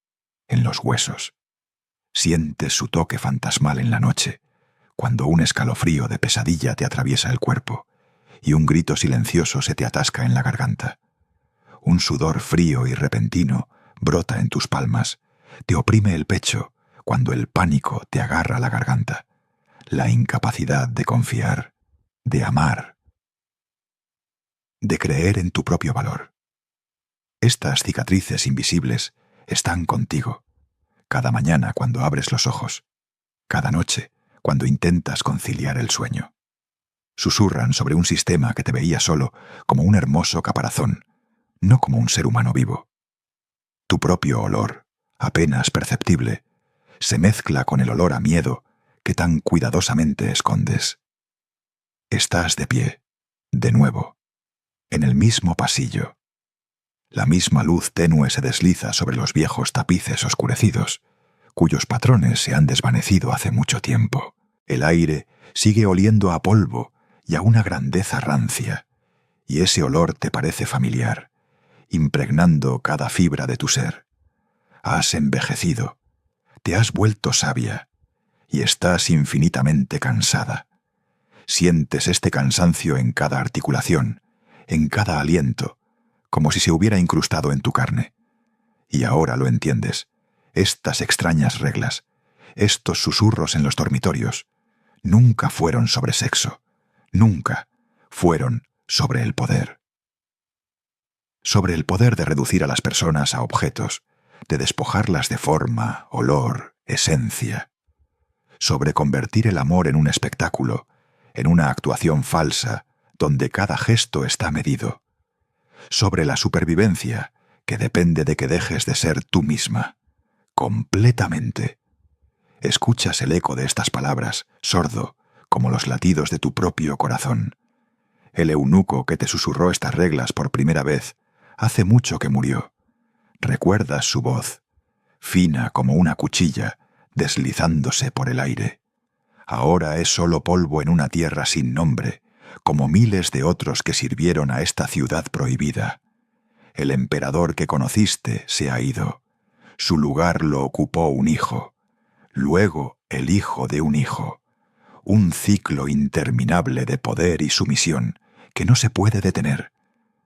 Speaker 1: en los huesos. Sientes su toque fantasmal en la noche, cuando un escalofrío de pesadilla te atraviesa el cuerpo y un grito silencioso se te atasca en la garganta. Un sudor frío y repentino brota en tus palmas, te oprime el pecho cuando el pánico te agarra la garganta. La incapacidad de confiar, de amar, de creer en tu propio valor. Estas cicatrices invisibles están contigo, cada mañana cuando abres los ojos, cada noche cuando intentas conciliar el sueño. Susurran sobre un sistema que te veía solo como un hermoso caparazón, no como un ser humano vivo. Tu propio olor, apenas perceptible, se mezcla con el olor a miedo que tan cuidadosamente escondes. Estás de pie, de nuevo, en el mismo pasillo. La misma luz tenue se desliza sobre los viejos tapices oscurecidos, cuyos patrones se han desvanecido hace mucho tiempo. El aire sigue oliendo a polvo y a una grandeza rancia, y ese olor te parece familiar, impregnando cada fibra de tu ser. Has envejecido, te has vuelto sabia, y estás infinitamente cansada. Sientes este cansancio en cada articulación, en cada aliento, como si se hubiera incrustado en tu carne. Y ahora lo entiendes. Estas extrañas reglas, estos susurros en los dormitorios, nunca fueron sobre sexo, nunca fueron sobre el poder. Sobre el poder de reducir a las personas a objetos, de despojarlas de forma, olor, esencia. Sobre convertir el amor en un espectáculo, en una actuación falsa, donde cada gesto está medido. Sobre la supervivencia, que depende de que dejes de ser tú misma, completamente. Escuchas el eco de estas palabras, sordo, como los latidos de tu propio corazón. El eunuco que te susurró estas reglas por primera vez, hace mucho que murió. Recuerdas su voz, fina como una cuchilla, deslizándose por el aire. Ahora es solo polvo en una tierra sin nombre, como miles de otros que sirvieron a esta ciudad prohibida. El emperador que conociste se ha ido. Su lugar lo ocupó un hijo, luego el hijo de un hijo. Un ciclo interminable de poder y sumisión que no se puede detener,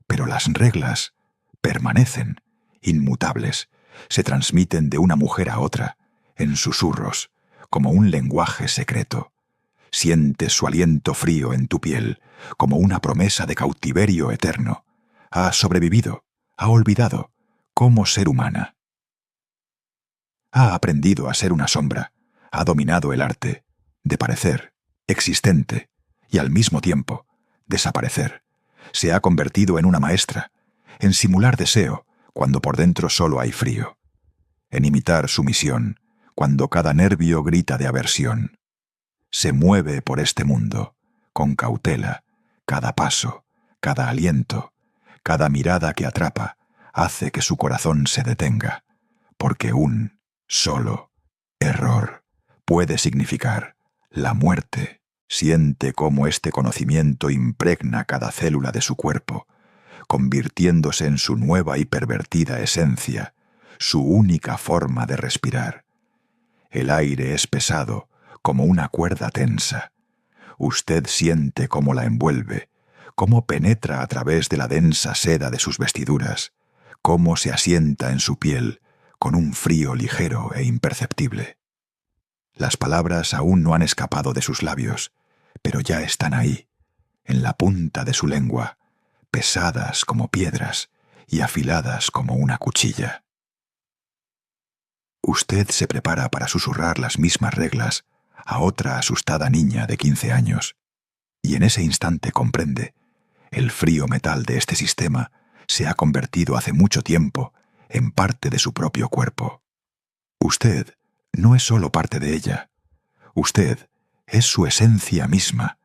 Speaker 1: pero las reglas permanecen, inmutables, se transmiten de una mujer a otra, en susurros, como un lenguaje secreto. Sientes su aliento frío en tu piel, como una promesa de cautiverio eterno. Ha sobrevivido, ha olvidado cómo ser humana. Ha aprendido a ser una sombra, ha dominado el arte de parecer existente y al mismo tiempo desaparecer. Se ha convertido en una maestra, en simular deseo cuando por dentro solo hay frío, en imitar sumisión cuando cada nervio grita de aversión. Se mueve por este mundo, con cautela, cada paso, cada aliento, cada mirada que atrapa, hace que su corazón se detenga, porque un solo error puede significar la muerte. Siente cómo este conocimiento impregna cada célula de su cuerpo, convirtiéndose en su nueva y pervertida esencia, su única forma de respirar. El aire es pesado, como una cuerda tensa. Usted siente cómo la envuelve, cómo penetra a través de la densa seda de sus vestiduras, cómo se asienta en su piel con un frío ligero e imperceptible. Las palabras aún no han escapado de sus labios, pero ya están ahí, en la punta de su lengua, pesadas como piedras y afiladas como una cuchilla. Usted se prepara para susurrar las mismas reglas a otra asustada niña de 15 años, y en ese instante comprende, El frío metal de este sistema se ha convertido hace mucho tiempo en parte de su propio cuerpo. Usted no es solo parte de ella. Usted es su esencia misma,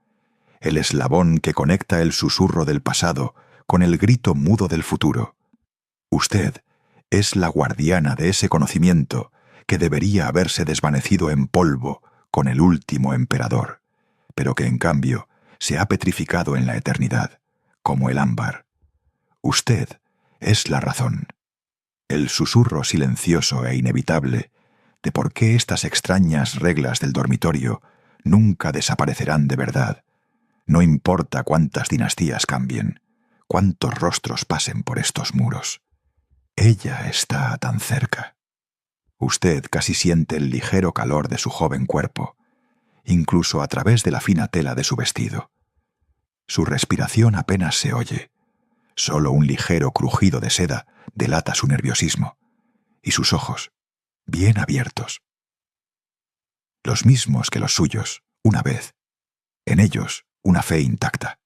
Speaker 1: el eslabón que conecta el susurro del pasado con el grito mudo del futuro. Usted es la guardiana de ese conocimiento que debería haberse desvanecido en polvo con el último emperador, pero que en cambio se ha petrificado en la eternidad, como el ámbar. Usted es la razón, el susurro silencioso e inevitable de por qué estas extrañas reglas del dormitorio nunca desaparecerán de verdad. No importa cuántas dinastías cambien, cuántos rostros pasen por estos muros. Ella está tan cerca. Usted casi siente el ligero calor de su joven cuerpo, incluso a través de la fina tela de su vestido. Su respiración apenas se oye. Solo un ligero crujido de seda delata su nerviosismo, y sus ojos, bien abiertos. Los mismos que los suyos, una vez. En ellos, una fe intacta,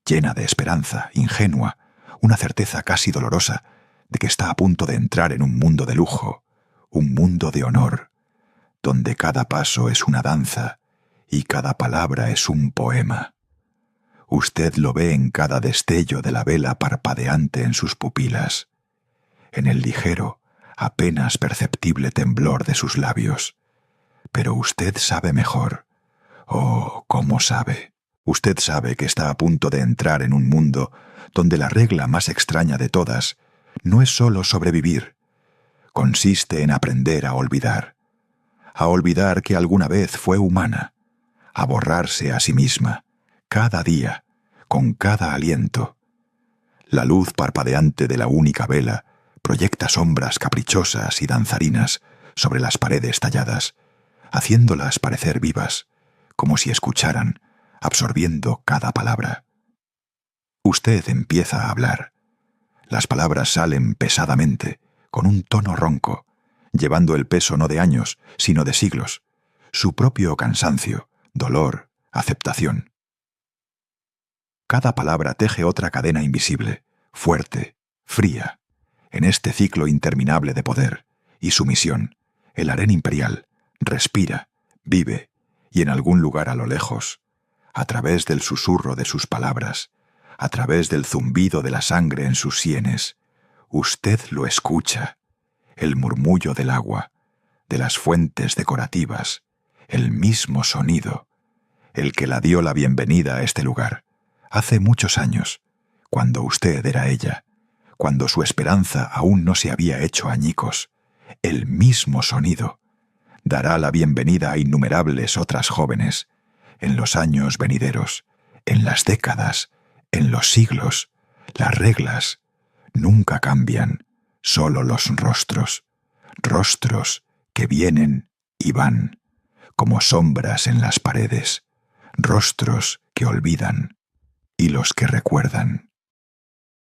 Speaker 1: llena de esperanza, ingenua, una certeza casi dolorosa de que está a punto de entrar en un mundo de lujo, un mundo de honor, donde cada paso es una danza y cada palabra es un poema. Usted lo ve en cada destello de la vela parpadeante en sus pupilas, en el ligero, apenas perceptible temblor de sus labios. Pero usted sabe mejor. Oh, ¿cómo sabe? Usted sabe que está a punto de entrar en un mundo donde la regla más extraña de todas no es solo sobrevivir. Consiste en aprender a olvidar que alguna vez fue humana, a borrarse a sí misma, cada día, con cada aliento. La luz parpadeante de la única vela proyecta sombras caprichosas y danzarinas sobre las paredes talladas, haciéndolas parecer vivas, como si escucharan, absorbiendo cada palabra. Usted empieza a hablar. Las palabras salen pesadamente, con un tono ronco, llevando el peso no de años, sino de siglos, su propio cansancio, dolor, aceptación. Cada palabra teje otra cadena invisible, fuerte, fría, en este ciclo interminable de poder y sumisión. El harén imperial respira, vive, y en algún lugar a lo lejos, a través del susurro de sus palabras, a través del zumbido de la sangre en sus sienes, usted lo escucha, el murmullo del agua, de las fuentes decorativas, el mismo sonido, el que la dio la bienvenida a este lugar, hace muchos años, cuando usted era ella, cuando su esperanza aún no se había hecho añicos. El mismo sonido dará la bienvenida a innumerables otras jóvenes, en los años venideros, en las décadas, en los siglos. Las reglas nunca cambian, solo los rostros, rostros que vienen y van, como sombras en las paredes, rostros que olvidan y los que recuerdan.